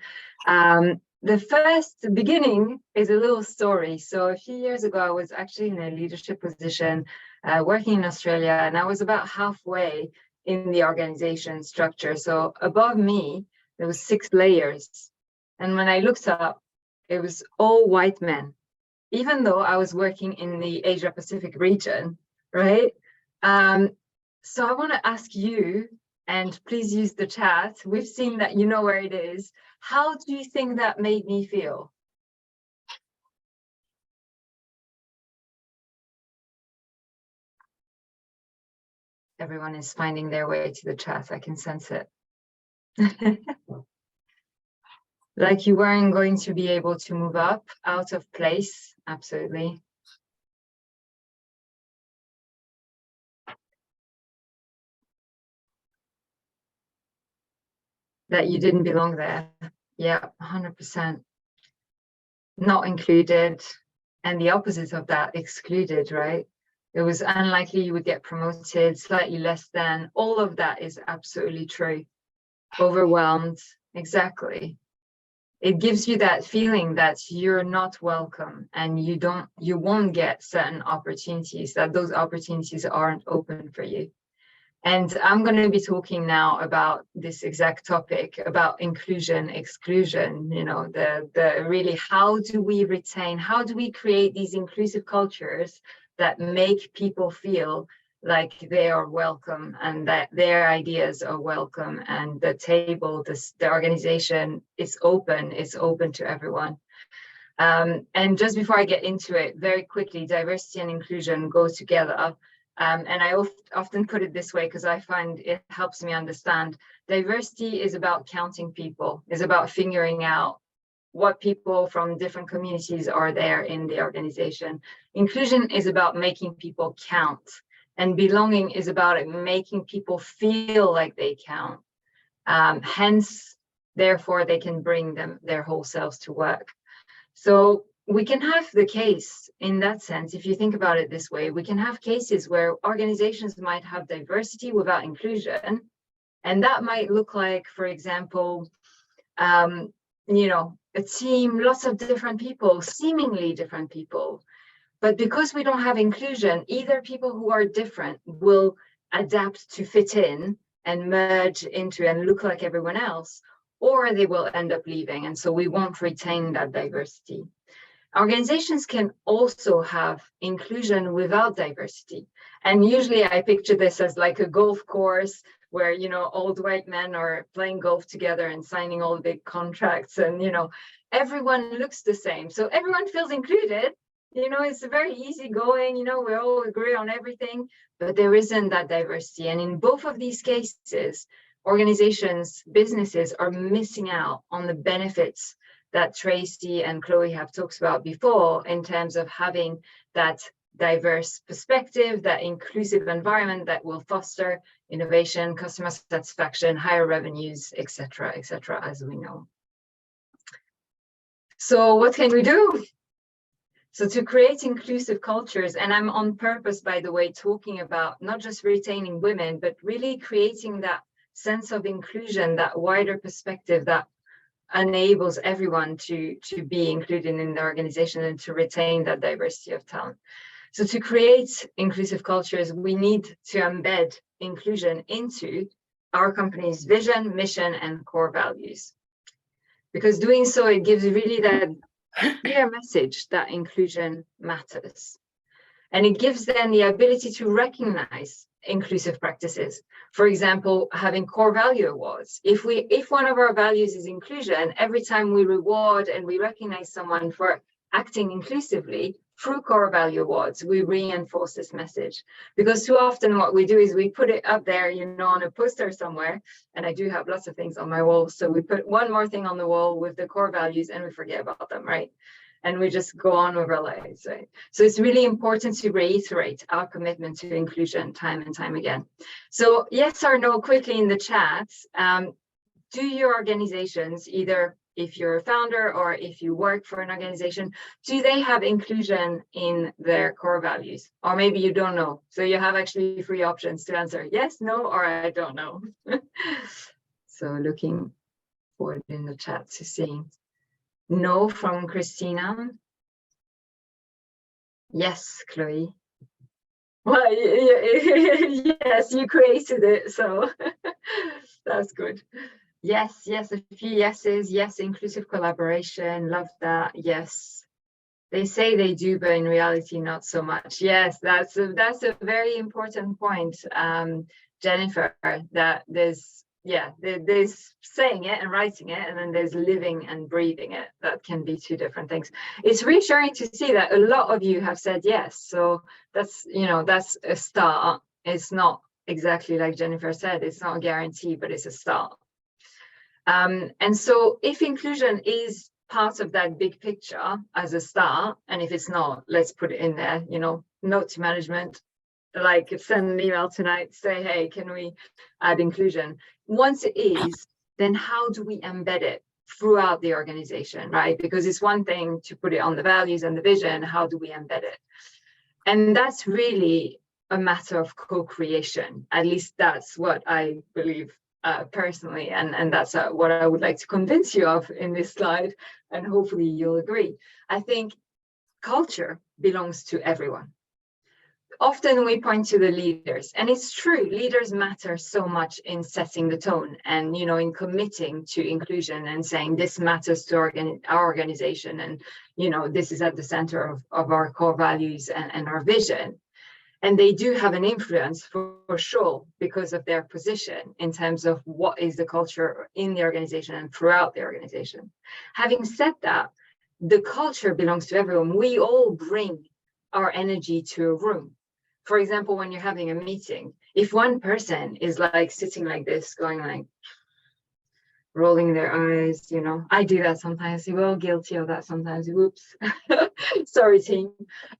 The first beginning is a little story. So a few years ago, I was actually in a leadership position working in Australia, and I was about halfway in the organization structure. So above me, there was 6 layers. And when I looked up, it was all white men, even though I was working in the Asia Pacific region, right? So I want to ask you, and please use the chat. We've seen that you know where it is. How do you think that made me feel? Everyone is finding their way to the chat. I can sense it. Like you weren't going to be able to move up, out of place. Absolutely. that you didn't belong there. Yeah, 100%. Not included, and the opposite of that, excluded, right? It was unlikely you would get promoted, slightly less than. All of that is absolutely true. Overwhelmed, exactly. It gives you that feeling that you're not welcome and you won't get certain opportunities, that those opportunities aren't open for you. And I'm going to be talking now about this exact topic, about inclusion, exclusion, you know, the really, how do we retain, how do we create these inclusive cultures that make people feel like they are welcome and that their ideas are welcome, and the table, the organization is open, it's open to everyone. And just before I get into it, very quickly, diversity and inclusion go together. And I often put it this way because I find it helps me understand. Diversity is about counting people, is about figuring out what people from different communities are there in the organization. Inclusion is about making people count, and belonging is about it making people feel like they count. Hence, therefore, they can bring their whole selves to work. So we can have the case in that sense, if you think about it this way, we can have cases where organizations might have diversity without inclusion. And that might look like, for example, you know, a team, lots of different people, seemingly different people. But because we don't have inclusion, either people who are different will adapt to fit in and merge into and look like everyone else, or they will end up leaving. And so we won't retain that diversity. Organizations can also have inclusion without diversity. And usually I picture this as like a golf course where, you know, old white men are playing golf together and signing all the big contracts, and, you know, everyone looks the same. So everyone feels included. You know, it's very easy going, you know, we all agree on everything, but there isn't that diversity. And in both of these cases, organizations, businesses are missing out on the benefits that Tracy and Chloe have talked about before in terms of having that diverse perspective, that inclusive environment that will foster innovation, customer satisfaction, higher revenues, etc., as we know. So what can we do? So to create inclusive cultures, and I'm on purpose, by the way, talking about not just retaining women, but really creating that sense of inclusion, that wider perspective that enables everyone to be included in the organization and to retain that diversity of talent. So to create inclusive cultures, we need to embed inclusion into our company's vision, mission, and core values. Because doing so, it gives really that clear message that inclusion matters. And it gives them the ability to recognize inclusive practices. For example, having core value awards. If one of our values is inclusion, every time we reward and we recognize someone for acting inclusively through core value awards, we reinforce this message. Because too often what we do is we put it up there, you know, on a poster somewhere, and I do have lots of things on my wall. So we put one more thing on the wall with the core values and we forget about them, right? And we just go on with our lives, right? So it's really important to reiterate our commitment to inclusion time and time again. So yes or no, quickly in the chat, do your organizations, either if you're a founder or if you work for an organization, do they have inclusion in their core values? Or maybe you don't know. So you have actually 3 options to answer: yes, no, or I don't know. So looking forward in the chat to seeing. No from Christina. Yes, Chloe. Well, yes, you created it, so that's good. Yes, a few yeses. Yes, inclusive collaboration. Love that. Yes, they say they do, but in reality, not so much. Yes, that's a very important point, Jennifer. That there's saying it and writing it, and then there's living and breathing it. That can be 2 different things. It's reassuring to see that a lot of you have said yes. So that's, you know, that's a start. It's not exactly like Jennifer said, it's not a guarantee, but it's a start. And so if inclusion is part of that big picture as a start, and if it's not, let's put it in there, you know, note to management, like send an email tonight, say, hey, can we add inclusion? Once it is, then how do we embed it throughout the organization, right? Because it's one thing to put it on the values and the vision, how do we embed it? And that's really a matter of co-creation. At least that's what I believe personally, and that's what I would like to convince you of in this slide, and hopefully you'll agree. I think culture belongs to everyone. Often we point to the leaders, and it's true, leaders matter so much in setting the tone and, you know, in committing to inclusion and saying this matters to our organization, and, you know, this is at the center of our core values and our vision. And they do have an influence for sure because of their position in terms of what is the culture in the organization and throughout the organization. Having said that, the culture belongs to everyone. We all bring our energy to a room. For example, when you're having a meeting, if one person is like sitting like this, going like, rolling their eyes, you know, I do that sometimes. We're all guilty of that sometimes. Whoops. Sorry, team.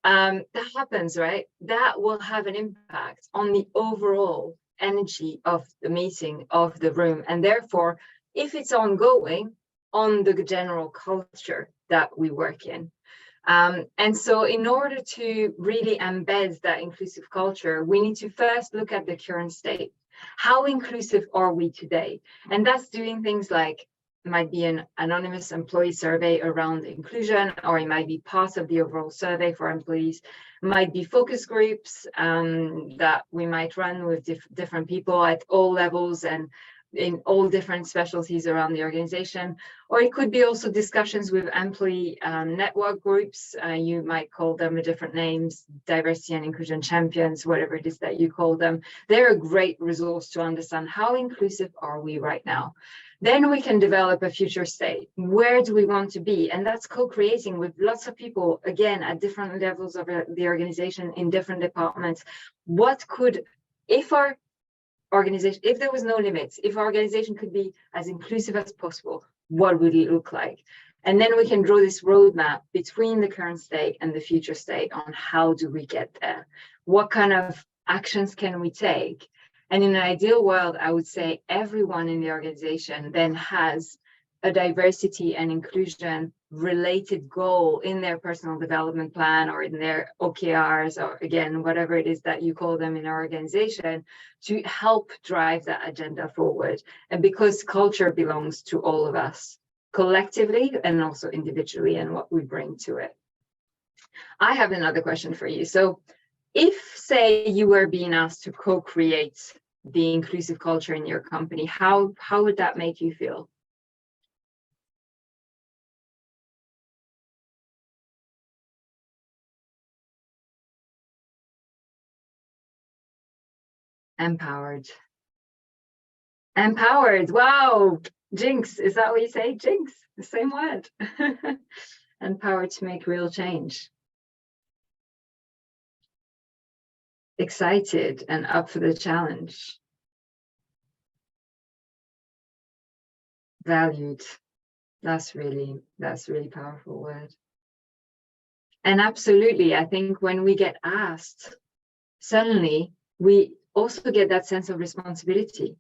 That happens, right? That will have an impact on the overall energy of the meeting, of the room. And therefore, if it's ongoing, on the general culture that we work in. And so in order to really embed that inclusive culture, we need to first look at the current state. How inclusive are we today? And that's doing things like, it might be an anonymous employee survey around inclusion, or it might be part of the overall survey for employees. It might be focus groups that we might run with different people at all levels and in all different specialties around the organization. Or it could be also discussions with employee network groups. You might call them with different names, diversity and inclusion champions, whatever it is that you call them. They're a great resource to understand how inclusive are we right now. Then we can develop a future state. Where do we want to be? And that's co-creating with lots of people, again, at different levels of the organization, in different departments. What could, if our organization, if there was no limits, if our organization could be as inclusive as possible, what would it look like? And then we can draw this roadmap between the current state and the future state on how do we get there? What kind of actions can we take? And in an ideal world, I would say everyone in the organization then has a diversity and inclusion related goal in their personal development plan or in their OKRs, or again, whatever it is that you call them in our organization, to help drive that agenda forward. And because culture belongs to all of us collectively and also individually, and what we bring to it. I have another question for you. So if, say, you were being asked to co-create the inclusive culture in your company, how would that make you feel? Empowered. Empowered. Wow. Jinx. Is that what you say? Jinx. The same word. Empowered to make real change. Excited and up for the challenge. Valued. That's really powerful word. And absolutely, I think when we get asked, suddenly we also get that sense of responsibility.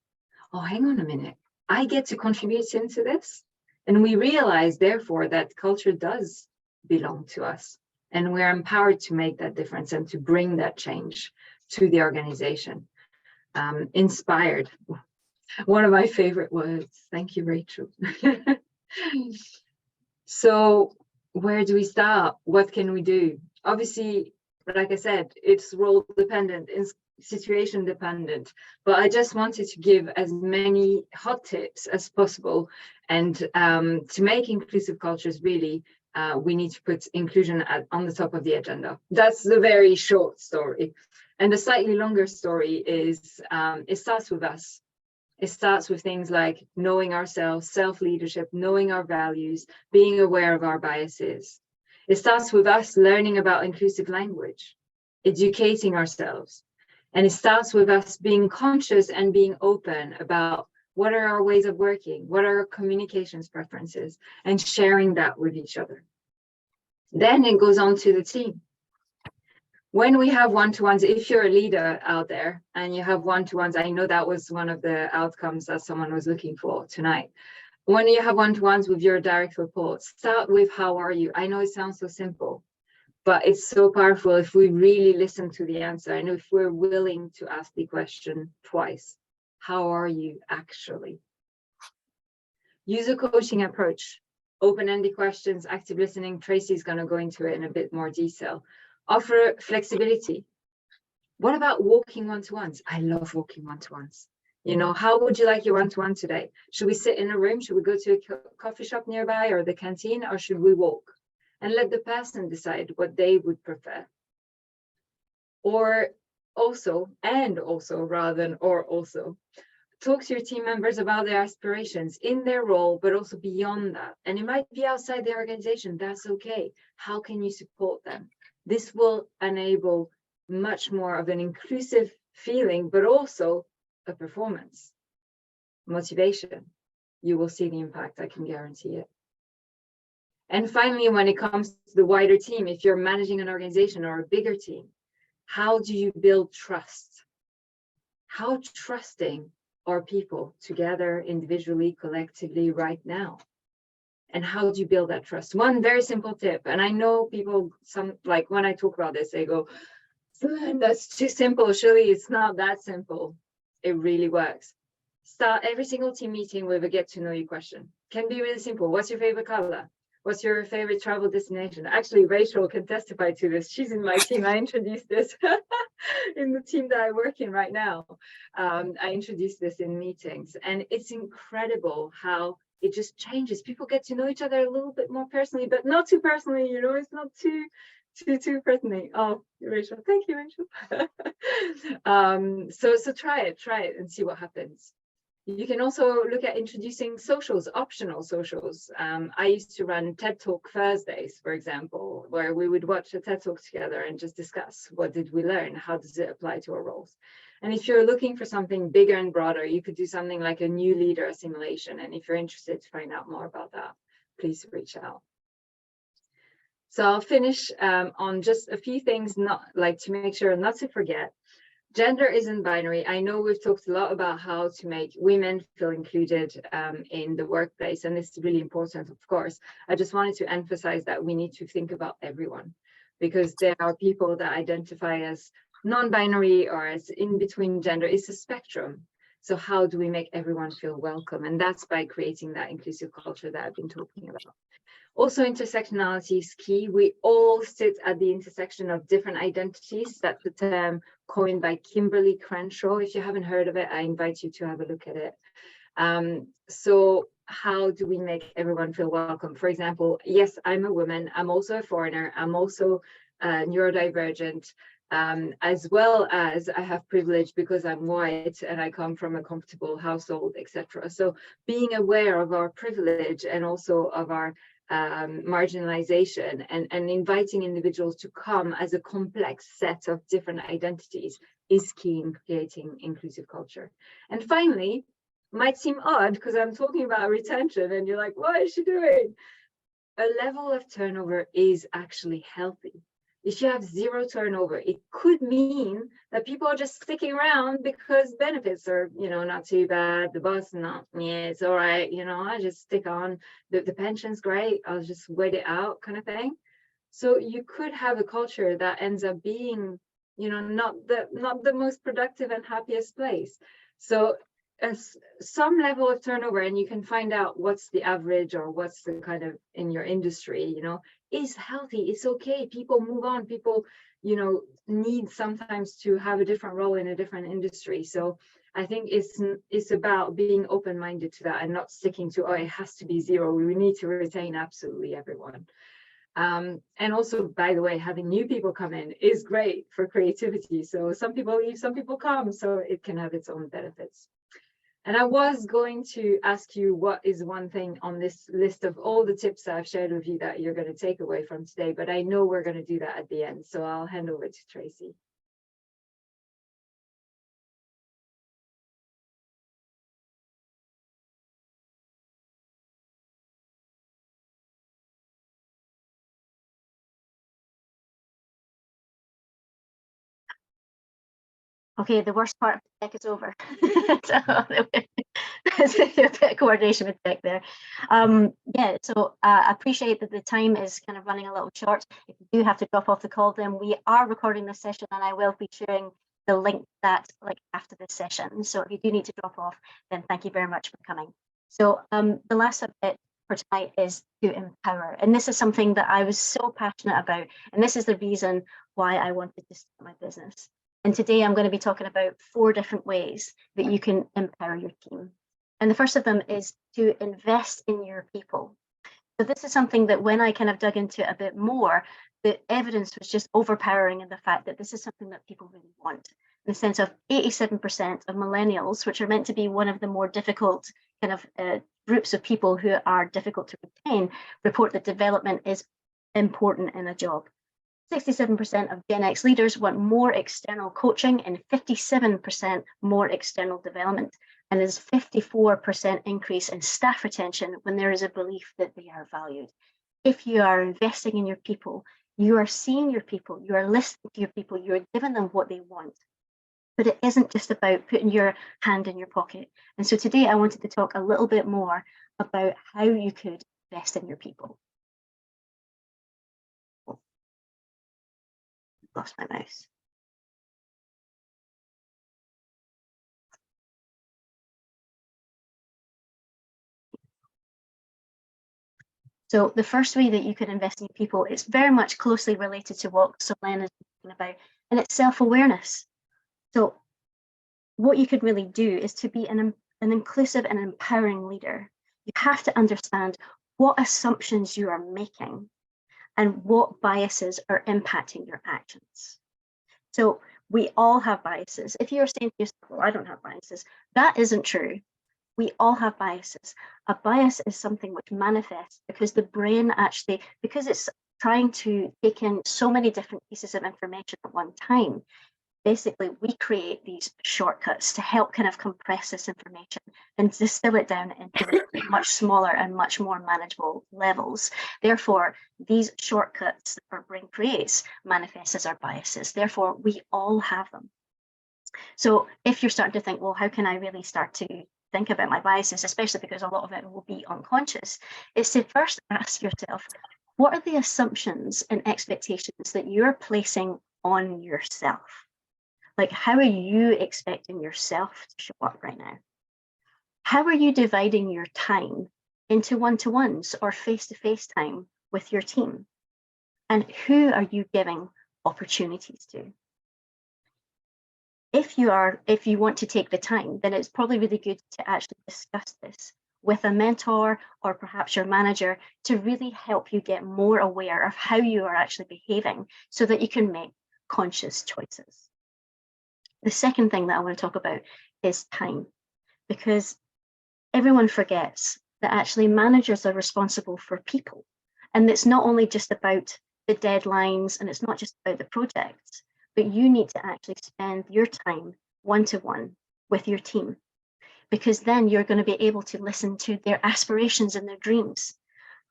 Oh, hang on a minute. I get to contribute into this. And we realize, therefore, that culture does belong to us. And we're empowered to make that difference and to bring that change to the organization. Inspired. One of my favorite words. Thank you, Rachel. So where do we start? What can we do? Obviously, like I said, it's role dependent, it's situation dependent, but I just wanted to give as many hot tips as possible. And to make inclusive cultures, really, we need to put inclusion on the top of the agenda. That's the very short story. And the slightly longer story is, it starts with us. It starts with things like knowing ourselves, self-leadership, knowing our values, being aware of our biases. It starts with us learning about inclusive language, educating ourselves. And it starts with us being conscious and being open about what are our ways of working, what are our communications preferences, and sharing that with each other. Then it goes on to the team. When we have one-to-ones, if you're a leader out there and you have one-to-ones, I know that was one of the outcomes that someone was looking for tonight. When you have one-to-ones with your direct reports, start with how are you? I know it sounds so simple, but it's so powerful if we really listen to the answer and if we're willing to ask the question twice. How are you actually? Use a coaching approach. Open-ended questions, active listening. Tracy's going to go into it in a bit more detail. Offer flexibility. What about walking one-to-ones? I love walking one-to-ones. You know, how would you like your one-to-one today? Should we sit in a room? Should we go to a coffee shop nearby or the canteen, or should we walk? And let the person decide what they would prefer. Or also, rather than or also, talk to your team members about their aspirations in their role, but also beyond that. And it might be outside the organization. That's okay. How can you support them? This will enable much more of an inclusive feeling, but also a performance, motivation. You will see the impact, I can guarantee it. And finally, when it comes to the wider team, if you're managing an organization or a bigger team, how do you build trust? How trusting are people together, individually, collectively right now? And how do you build that trust? One very simple tip, and I know people, like when I talk about this, they go, that's too simple. Surely it's not that simple. It really works. Start every single team meeting with a get to know you question. Can be really simple. What's your favorite color? What's your favorite travel destination? Actually, Rachel can testify to this. She's in my team. I introduced this in the team that I work in right now. I introduced this in meetings, and it's incredible how it just changes. People get to know each other a little bit more personally, but not too personally, you know, it's not too personally. Oh, Rachel, thank you, Rachel. So try it and see what happens. You can also look at introducing socials, optional socials. I used to run TED Talk Thursdays, for example, where we would watch a TED Talk together and just discuss what did we learn, how does it apply to our roles. And if you're looking for something bigger and broader, you could do something like a new leader assimilation. And if you're interested to find out more about that, please reach out. So I'll finish on just a few things, not like to make sure not to forget. Gender isn't binary. I know we've talked a lot about how to make women feel included in the workplace, and this is really important, of course. I just wanted to emphasize that we need to think about everyone, because there are people that identify as non-binary or as in between gender. It's a spectrum. So how do we make everyone feel welcome? And that's by creating that inclusive culture that I've been talking about. Also, intersectionality is key. We all sit at the intersection of different identities. That's the term coined by Kimberly Crenshaw. If you haven't heard of it, I invite you to have a look at it. So how do we make everyone feel welcome? For example, yes, I'm a woman. I'm also a foreigner. I'm also neurodivergent, as well as I have privilege because I'm white and I come from a comfortable household, etc. So being aware of our privilege and also of our marginalization and inviting individuals to come as a complex set of different identities is key in creating inclusive culture. And finally, might seem odd because I'm talking about retention and you're like, what is she doing? A level of turnover is actually healthy. If you have zero turnover, it could mean that people are just sticking around because benefits are, you know, not too bad. The boss, not, yeah, it's all right. You know, I just stick on. The pension's great. I'll just wait it out, kind of thing. So you could have a culture that ends up being, you know, not the most productive and happiest place. So as some level of turnover, and you can find out what's the average or what's the kind of in your industry, you know, is healthy. It's okay. People move on. People, you know, need sometimes to have a different role in a different industry. So I think it's about being open-minded to that and not sticking to, oh, it has to be zero. We need to retain absolutely everyone. And also, by the way, having new people come in is great for creativity. So some people leave, some people come, so it can have its own benefits. And I was going to ask you what is one thing on this list of all the tips that I've shared with you that you're going to take away from today, but I know we're going to do that at the end. So I'll hand over to Tracy. Okay, the worst part of the tech is over. There's a bit of coordination with tech there. Yeah, so I appreciate that the time is kind of running a little short. If you do have to drop off the call, then we are recording this session and I will be sharing the link that like after this session. So if you do need to drop off, then thank you very much for coming. So the last subject for tonight is to empower. And this is something that I was so passionate about. And this is the reason why I wanted to start my business. And today I'm going to be talking about 4 different ways that you can empower your team. And the first of them is to invest in your people. So this is something that when I kind of dug into it a bit more, the evidence was just overpowering in the fact that this is something that people really want. In the sense of 87% of millennials, which are meant to be one of the more difficult kind of groups of people who are difficult to retain, report that development is important in a job. 67% of Gen X leaders want more external coaching and 57% more external development. And there's 54% increase in staff retention when there is a belief that they are valued. If you are investing in your people, you are seeing your people, you are listening to your people, you are giving them what they want. But it isn't just about putting your hand in your pocket. And so today I wanted to talk a little bit more about how you could invest in your people. Lost my mouse. So the first way that you can invest in people is very much closely related to what Solene is talking about, and it's self-awareness. So what you could really do is to be an inclusive and empowering leader. You have to understand what assumptions you are making and what biases are impacting your actions. So we all have biases. If you're saying to yourself, well, I don't have biases, that isn't true. We all have biases. A bias is something which manifests because the brain actually, because it's trying to take in so many different pieces of information at one time, basically we create these shortcuts to help kind of compress this information and distill it down into much smaller and much more manageable levels. Therefore, these shortcuts that our brain creates manifest as our biases. Therefore, we all have them. So if you're starting to think, well, how can I really start to think about my biases, especially because a lot of it will be unconscious, is to first ask yourself, what are the assumptions and expectations that you're placing on yourself? Like, how are you expecting yourself to show up right now? How are you dividing your time into one-to-ones or face-to-face time with your team? And who are you giving opportunities to? If you want to take the time, then it's probably really good to actually discuss this with a mentor or perhaps your manager to really help you get more aware of how you are actually behaving so that you can make conscious choices. The second thing that I want to talk about is time, because everyone forgets that actually managers are responsible for people. And it's not only just about the deadlines and it's not just about the projects, but you need to actually spend your time one-to-one with your team, because then you're going to be able to listen to their aspirations and their dreams.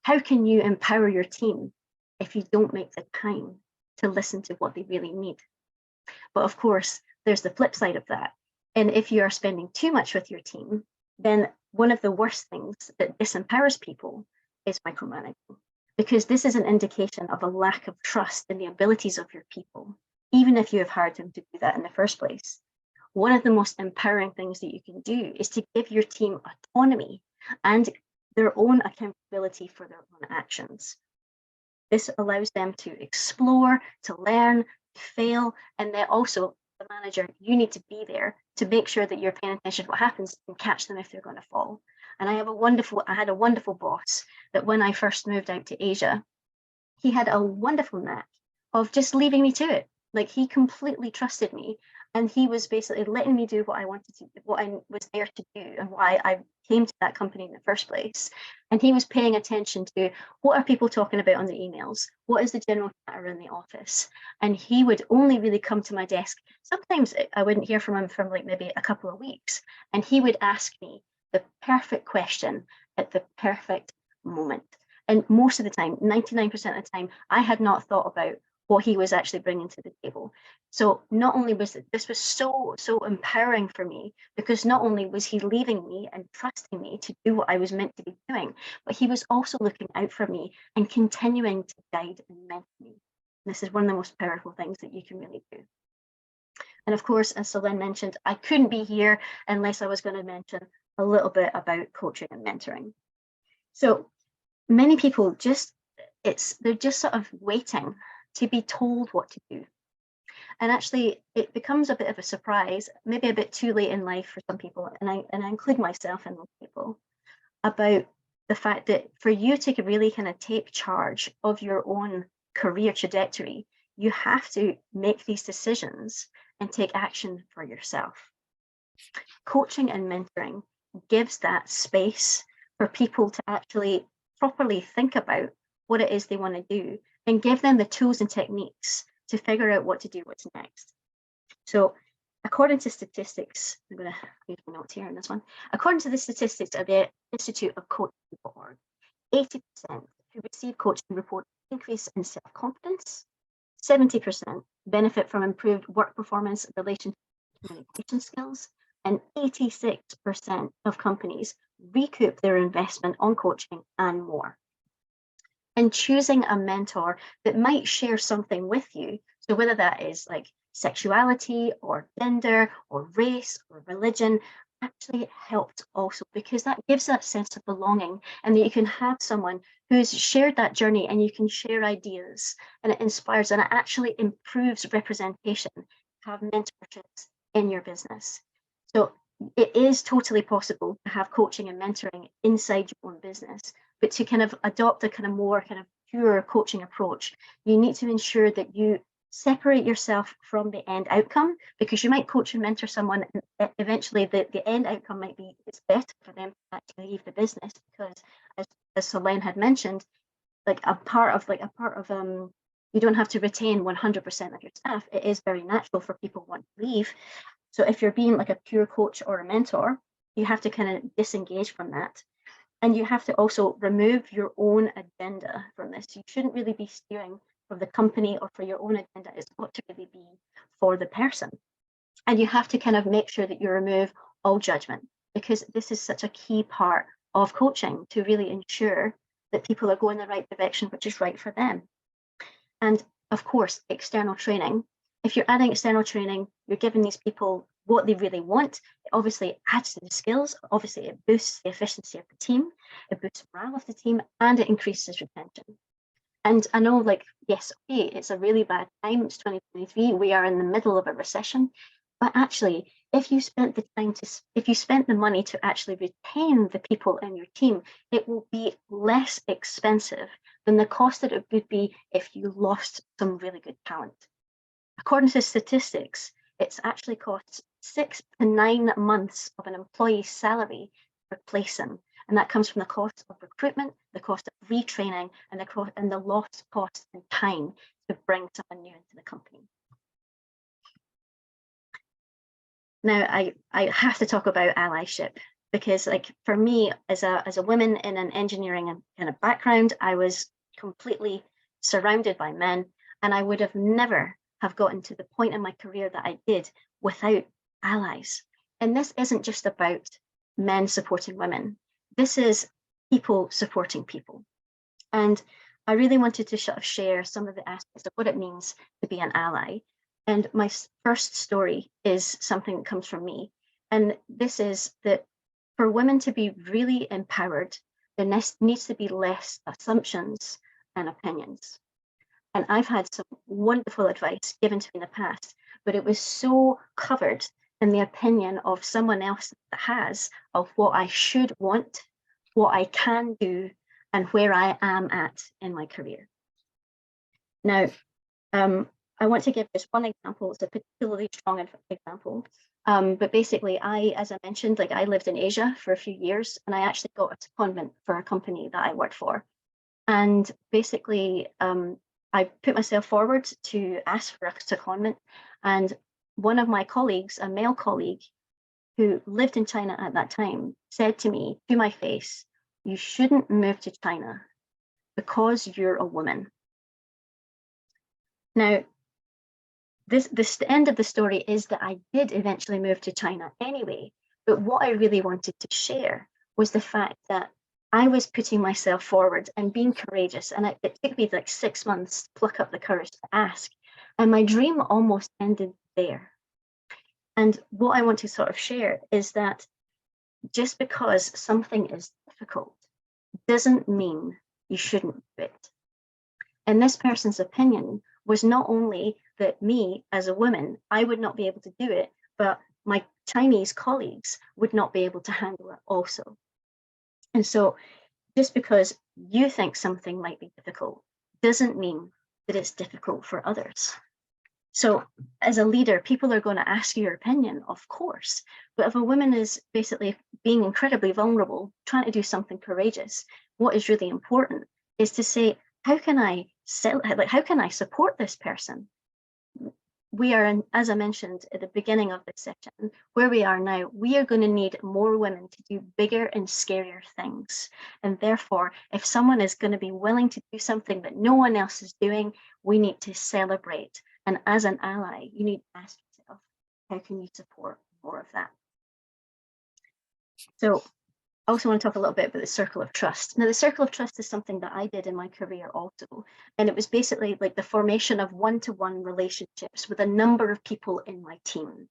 How can you empower your team if you don't make the time to listen to what they really need? But of course, there's the flip side of that. And if you are spending too much with your team, then one of the worst things that disempowers people is micromanaging, because this is an indication of a lack of trust in the abilities of your people, even if you have hired them to do that in the first place. One of the most empowering things that you can do is to give your team autonomy and their own accountability for their own actions. This allows them to explore, to learn, to fail, and then also, the manager, you need to be there to make sure that you're paying attention to what happens and catch them if they're going to fall. And I had a wonderful boss that when I first moved out to Asia, he had a wonderful knack of just leaving me to it. Like, he completely trusted me, and he was basically letting me do what I wanted to, what I was there to do, and why I came to that company in the first place. And he was paying attention to what are people talking about on the emails, what is the general chatter in the office, and he would only really come to my desk. Sometimes I wouldn't hear from him for like maybe a couple of weeks, and he would ask me the perfect question at the perfect moment. And most of the time, 99% of the time, I had not thought about what he was actually bringing to the table. So not only was this was so empowering for me, because not only was he leaving me and trusting me to do what I was meant to be doing, but he was also looking out for me and continuing to guide and mentor me. This is one of the most powerful things that you can really do. And of course, as Solene mentioned, I couldn't be here unless I was going to mention a little bit about coaching and mentoring. So many people they're just sort of waiting to be told what to do. And actually, it becomes a bit of a surprise, maybe a bit too late in life for some people, and I include myself in those people, about the fact that for you to really kind of take charge of your own career trajectory, you have to make these decisions and take action for yourself. Coaching and mentoring gives that space for people to actually properly think about what it is they want to do and give them the tools and techniques to figure out what to do, what's next. So according to statistics, I'm going to use my notes here on this one. According to the statistics of the Institute of Coaching.org, 80% who receive coaching report an increase in self-confidence, 70% benefit from improved work performance, relationship, communication skills, and 86% of companies recoup their investment on coaching and more. And choosing a mentor that might share something with you, so whether that is like sexuality or gender or race or religion, actually helped also, because that gives that sense of belonging, and that you can have someone who's shared that journey and you can share ideas, and it inspires and it actually improves representation to have mentorships in your business. So it is totally possible to have coaching and mentoring inside your own business, but to kind of adopt a kind of more kind of pure coaching approach, you need to ensure that you separate yourself from the end outcome, because you might coach and mentor someone and eventually the end outcome might be it's better for them to actually leave the business, because as Solene had mentioned, like a part of you don't have to retain 100% of your staff. It is very natural for people who want to leave. So if you're being like a pure coach or a mentor, you have to kind of disengage from that. And you have to also remove your own agenda from this. You shouldn't really be steering for the company or for your own agenda. It's got to really be for the person. And you have to kind of make sure that you remove all judgment, because this is such a key part of coaching, to really ensure that people are going the right direction, which is right for them. And of course, external training. If you're adding external training, you're giving these people what they really want. It obviously adds to the skills. Obviously, it boosts the efficiency of the team. It boosts morale of the team, and it increases retention. And I know, like, yes, okay, it's a really bad time. It's 2023. We are in the middle of a recession. But actually, if you spent the money to actually retain the people in your team, it will be less expensive than the cost that it would be if you lost some really good talent. According to statistics, it's actually costs 6 to 9 months of an employee's salary to replace them. And that comes from the cost of recruitment, the cost of retraining, and the lost cost and time to bring someone new into the company. Now, I have to talk about allyship, because, like, for me, as a woman in an engineering kind of background, I was completely surrounded by men, and I would have never have gotten to the point in my career that I did without allies. And this isn't just about men supporting women. This is people supporting people. And I really wanted to sort of share some of the aspects of what it means to be an ally. And my first story is something that comes from me. And this is that for women to be really empowered, there needs to be less assumptions and opinions. And I've had some wonderful advice given to me in the past, but it was so covered in the opinion of someone else that has of what I should want, what I can do, and where I am at in my career. Now, I want to give just one example. It's a particularly strong example. But basically, as I mentioned, like, I lived in Asia for a few years, and I actually got a secondment for a company that I worked for. And basically, I put myself forward to ask for a secondment, and one of my colleagues, a male colleague who lived in China at that time, said to me to my face, "You shouldn't move to China because you're a woman." Now, the end of the story is that I did eventually move to China anyway, but what I really wanted to share was the fact that I was putting myself forward and being courageous, and it took me like 6 months to pluck up the courage to ask, and my dream almost ended there. And what I want to sort of share is that just because something is difficult doesn't mean you shouldn't do it. And this person's opinion was not only that me as a woman, I would not be able to do it, but my Chinese colleagues would not be able to handle it also. And so just because you think something might be difficult doesn't mean that it's difficult for others. So as a leader, people are going to ask you your opinion, of course. But if a woman is basically being incredibly vulnerable, trying to do something courageous, what is really important is to say, how can I support this person? We are in, as I mentioned at the beginning of this session, where we are now, we are going to need more women to do bigger and scarier things. And therefore, if someone is going to be willing to do something that no one else is doing, we need to celebrate. And as an ally, you need to ask yourself, how can you support more of that? So I also want to talk a little bit about the circle of trust. Now, the circle of trust is something that I did in my career also. And it was basically like the formation of one-to-one relationships with a number of people in my team.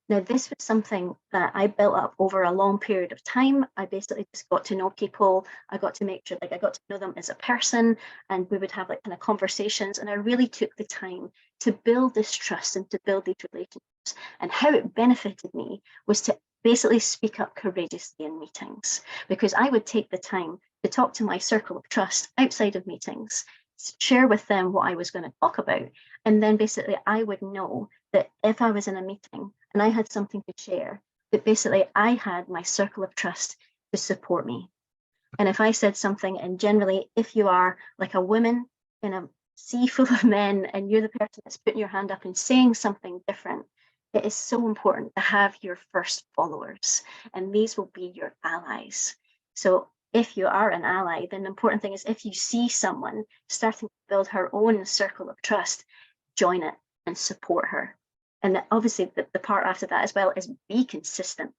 Now, this was something that I built up over a long period of time. I basically just got to know people. I got to make sure, like, I got to know them as a person, and we would have like kind of conversations. And I really took the time to build this trust and to build these relationships. And how it benefited me was to basically speak up courageously in meetings, because I would take the time to talk to my circle of trust outside of meetings, share with them what I was going to talk about. And then basically I would know that if I was in a meeting and I had something to share, that basically I had my circle of trust to support me. And if I said something, and generally, if you are like a woman in a sea full of men and you're the person that's putting your hand up and saying something different, it is so important to have your first followers, and these will be your allies. So if you are an ally, then the important thing is if you see someone starting to build her own circle of trust, join it and support her. And obviously the part after that as well is be consistent.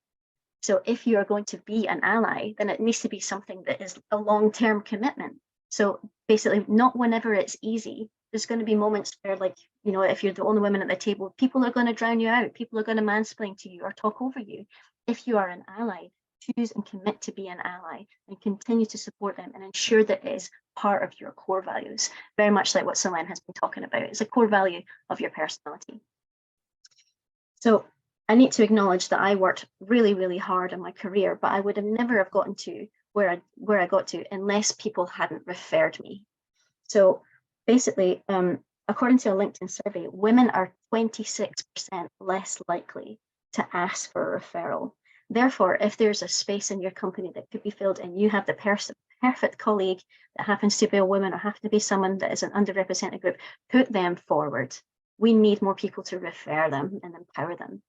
So if you are going to be an ally, then it needs to be something that is a long-term commitment. So basically not whenever it's easy. There's going to be moments where, like, you know, if you're the only woman at the table, people are going to drown you out. People are going to mansplain to you or talk over you. If you are an ally, choose and commit to be an ally and continue to support them and ensure that it is part of your core values, very much like what Solene has been talking about. It's a core value of your personality. So I need to acknowledge that I worked really, really hard in my career, but I would have never have gotten to where I got to unless people hadn't referred me. So basically, according to a LinkedIn survey, women are 26% less likely to ask for a referral. Therefore, if there's a space in your company that could be filled and you have the perfect colleague that happens to be a woman or happens to be someone that is an underrepresented group, put them forward. We need more people to refer them and empower them.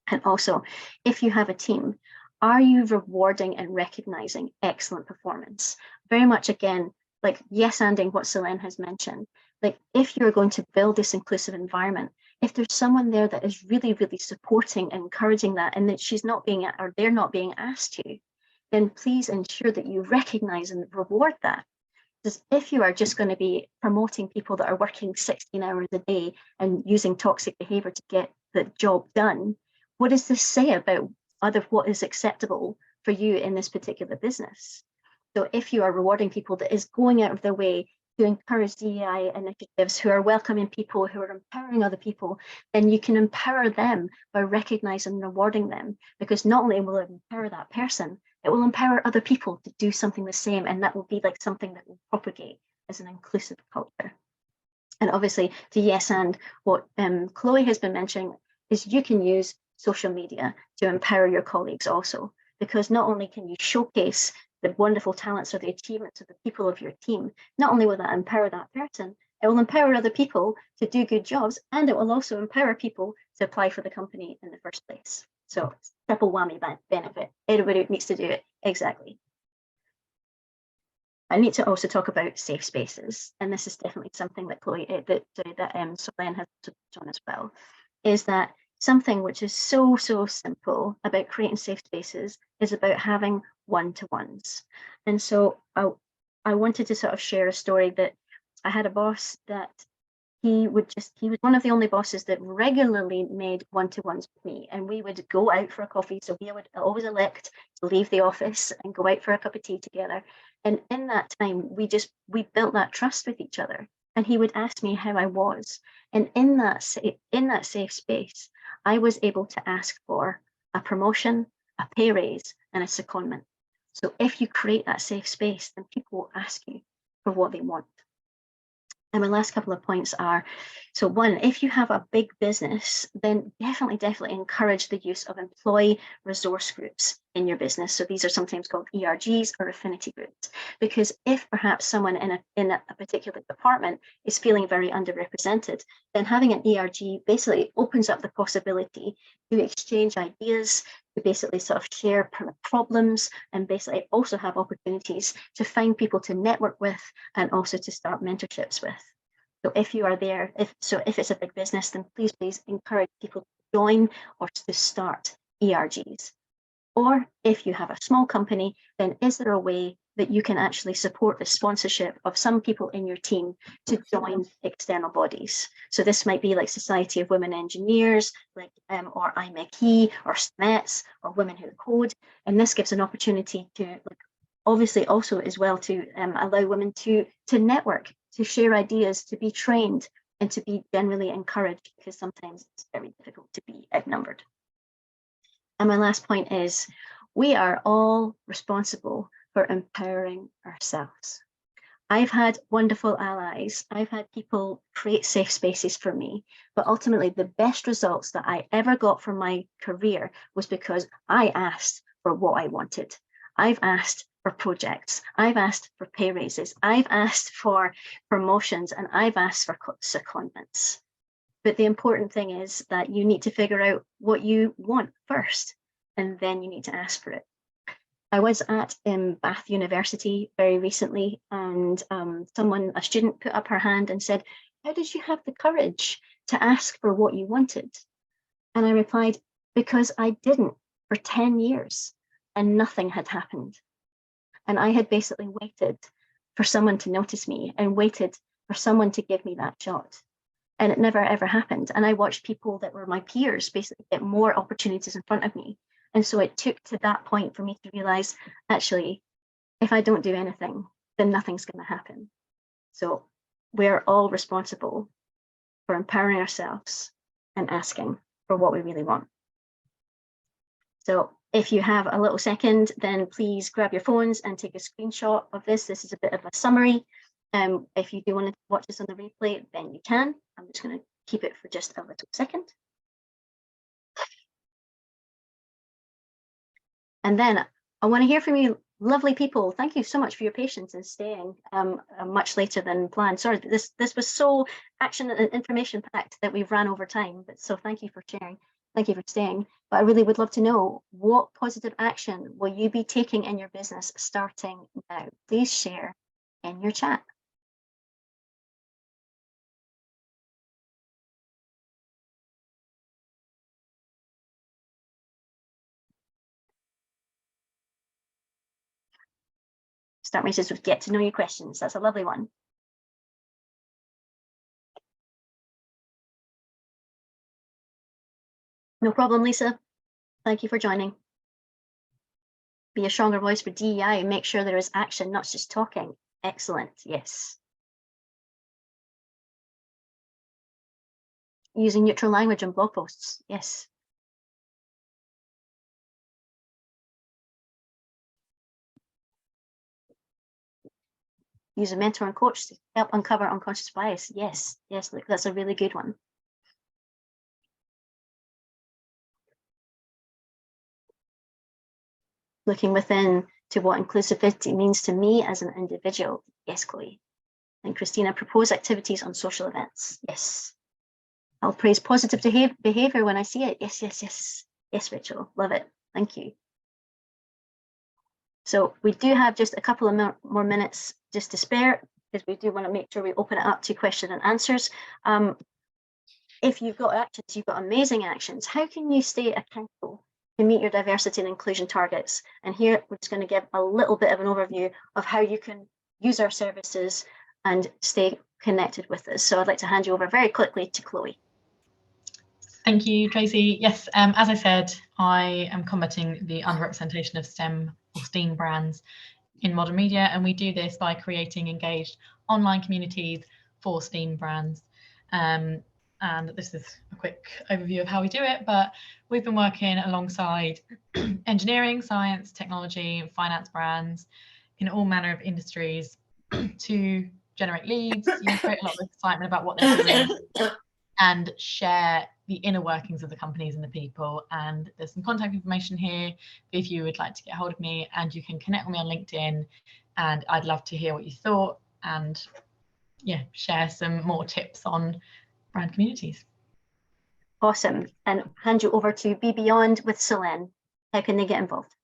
And also, if you have a team, are you rewarding and recognizing excellent performance? Very much, again, like yes-anding what Solene has mentioned. Like, if you're going to build this inclusive environment, if there's someone there that is really, really supporting and encouraging that, and that she's not being, or they're not being asked to, then please ensure that you recognize and reward that. Because if you are just going to be promoting people that are working 16 hours a day and using toxic behavior to get the job done, what does this say about what is acceptable for you in this particular business? So if you are rewarding people that is going out of their way to encourage DEI initiatives, who are welcoming people, who are empowering other people, then you can empower them by recognizing and rewarding them, because not only will it empower that person, it will empower other people to do something the same, and that will be like something that will propagate as an inclusive culture. And obviously, to yes and what Chloe has been mentioning is you can use social media to empower your colleagues also, because not only can you showcase the wonderful talents or the achievements of the people of your team, not only will that empower that person, it will empower other people to do good jobs, and it will also empower people to apply for the company in the first place. So triple whammy benefit. Everybody needs to do it. Exactly. I need to also talk about safe spaces, and this is definitely something that Solene has touched on as well, is that something which is so simple about creating safe spaces is about having one-to-ones. And so I wanted to sort of share a story that I had a boss that he was one of the only bosses that regularly made one-to-ones with me, and we would go out for a coffee. So he would always elect to leave the office and go out for a cup of tea together. And in that time, we built that trust with each other. And he would ask me how I was. And in that safe space, I was able to ask for a promotion, a pay raise, and a secondment. So if you create that safe space, then people will ask you for what they want. And my last couple of points are, so one, if you have a big business, then definitely encourage the use of employee resource groups in your business. So these are sometimes called ERGs or affinity groups, because if perhaps someone in a particular department is feeling very underrepresented, then having an ERG basically opens up the possibility to exchange ideas, to basically sort of share problems, and basically also have opportunities to find people to network with and also to start mentorships with. So if you are there, if it's a big business, then please encourage people to join or to start ERGs. Or if you have a small company, then is there a way that you can actually support the sponsorship of some people in your team to join external bodies? So this might be like Society of Women Engineers, like or IMechE, or SNETs, or Women Who Code. And this gives an opportunity to, obviously also as well, to allow women to network, to share ideas, to be trained, and to be generally encouraged, because sometimes it's very difficult to be outnumbered. And my last point is, we are all responsible for empowering ourselves. I've had wonderful allies. I've had people create safe spaces for me, but ultimately the best results that I ever got from my career was because I asked for what I wanted. I've asked for projects. I've asked for pay raises. I've asked for promotions, and I've asked for secondments. But the important thing is that you need to figure out what you want first, and then you need to ask for it. I was at Bath University very recently, and a student put up her hand and said, "How did you have the courage to ask for what you wanted?" And I replied, "Because I didn't for 10 years and nothing had happened. And I had basically waited for someone to notice me and waited for someone to give me that shot. And it never ever happened. And I watched people that were my peers basically get more opportunities in front of me. And so it took to that point for me to realize, actually, if I don't do anything, then nothing's going to happen." So we're all responsible for empowering ourselves and asking for what we really want. So if you have a little second, then please grab your phones and take a screenshot of this. This is a bit of a summary. If you do want to watch this on the replay, then you can. I'm just going to keep it for just a little second. And then I want to hear from you, lovely people. Thank you so much for your patience and staying much later than planned. Sorry, this was so action and information packed that we've ran over time, but so thank you for sharing. Thank you for staying. But I really would love to know, what positive action will you be taking in your business starting now? Please share in your chat. Start messages with get to know you questions. That's a lovely one. No problem, Lisa. Thank you for joining. Be a stronger voice for DEI and make sure there is action, not just talking. Excellent, yes. Using neutral language on blog posts, yes. Use a mentor and coach to help uncover unconscious bias. Yes, yes, look, that's a really good one. Looking within to what inclusivity means to me as an individual. Yes, Chloe. And Christina, propose activities on social events. Yes. I'll praise positive behavior when I see it. Yes, yes, yes. Yes, Rachel, love it. Thank you. So we do have just a couple of more minutes just to spare, because we do want to make sure we open it up to question and answers. If you've got actions, you've got amazing actions, how can you stay accountable to meet your diversity and inclusion targets? And here we're just going to give a little bit of an overview of how you can use our services and stay connected with us. So I'd like to hand you over very quickly to Chloe. Thank you, Tracy. Yes, as I said, I am combating the underrepresentation of STEM or STEAM brands in modern media, and we do this by creating engaged online communities for STEAM brands. And this is a quick overview of how we do it, but we've been working alongside engineering, science, technology, and finance brands in all manner of industries to generate leads, create a lot of excitement about what they're doing, and share the inner workings of the companies and the people. And there's some contact information here if you would like to get hold of me, and you can connect with me on LinkedIn, and I'd love to hear what you thought and share some more tips on brand communities. Awesome. And hand you over to Be Beyond with Solene. How can they get involved?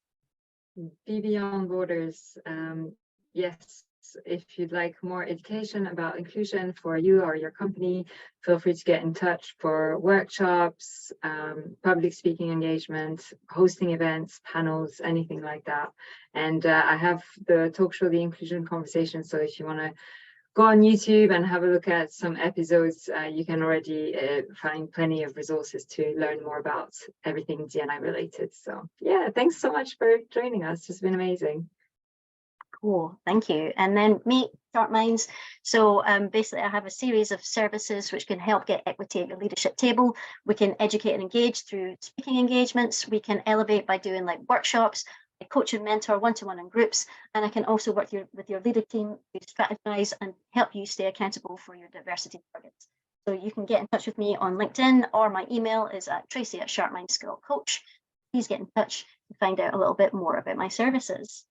Be Beyond Borders. Yes, if you'd like more education about inclusion for you or your company, feel free to get in touch for workshops, public speaking engagement, hosting events, panels, anything like that. And I have the talk show, The Inclusion Conversation. So if you want to go on YouTube and have a look at some episodes, you can already find plenty of resources to learn more about everything D&I related. So yeah, thanks so much for joining us. It's been amazing. Cool, thank you. And then me, Sharp Minds. So basically I have a series of services which can help get equity at your leadership table. We can educate and engage through speaking engagements. We can elevate by doing like workshops, coach and mentor one-to-one in groups, and I can also work with your leader team to strategize and help you stay accountable for your diversity targets. So you can get in touch with me on LinkedIn, or my email is at tracy@sharpmindschoolcoach. Please get in touch to find out a little bit more about my services.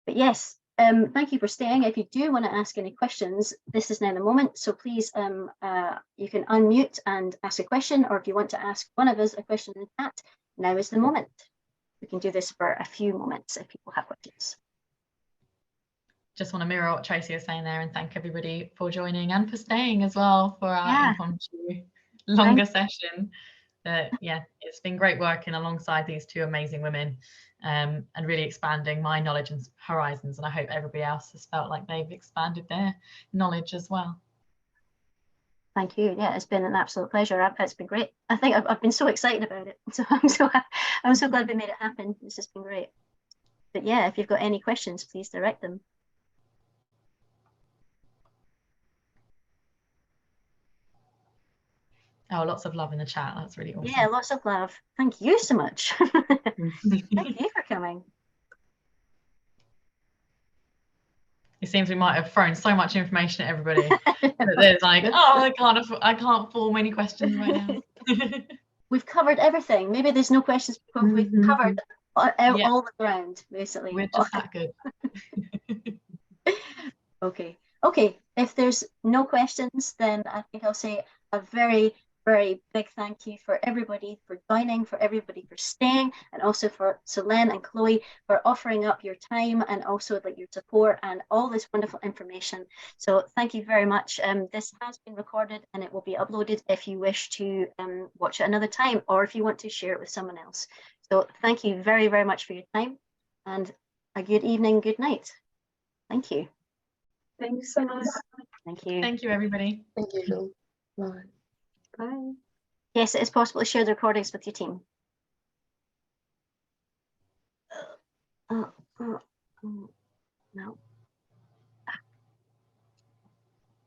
But yes, thank you for staying. If you do want to ask any questions, this is now the moment. So please, you can unmute and ask a question, or if you want to ask one of us a question in the chat, now is the moment. We can do this for a few moments if people have questions. Just want to mirror what Tracy was saying there and thank everybody for joining and for staying as well for our impromptu longer session. It's been great working alongside these two amazing women and really expanding my knowledge and horizons, and I hope everybody else has felt like they've expanded their knowledge as well. Thank you. Yeah, it's been an absolute pleasure. It's been great. I think I've been so excited about it. So I'm so glad we made it happen. It's just been great. But yeah, if you've got any questions, please direct them. Oh, lots of love in the chat. That's really awesome. Yeah, lots of love. Thank you so much. Thank you for coming. It seems we might have thrown so much information at everybody that there's like, oh, I can't form any questions right now. We've covered everything. Maybe there's no questions because we've covered all the ground, basically. We're just that good. Okay. If there's no questions, then I think I'll say a very, very big thank you for everybody for joining, for everybody for staying, and also for Solene and Chloe for offering up your time and also like your support and all this wonderful information. So thank you very much. This has been recorded and it will be uploaded if you wish to watch it another time, or if you want to share it with someone else. So thank you very, very much for your time, and a good evening, good night. Thank you. Thank you so much. Thank you. Thank you, everybody. Thank you. Bye. Bye. Yes, it is possible to share the recordings with your team.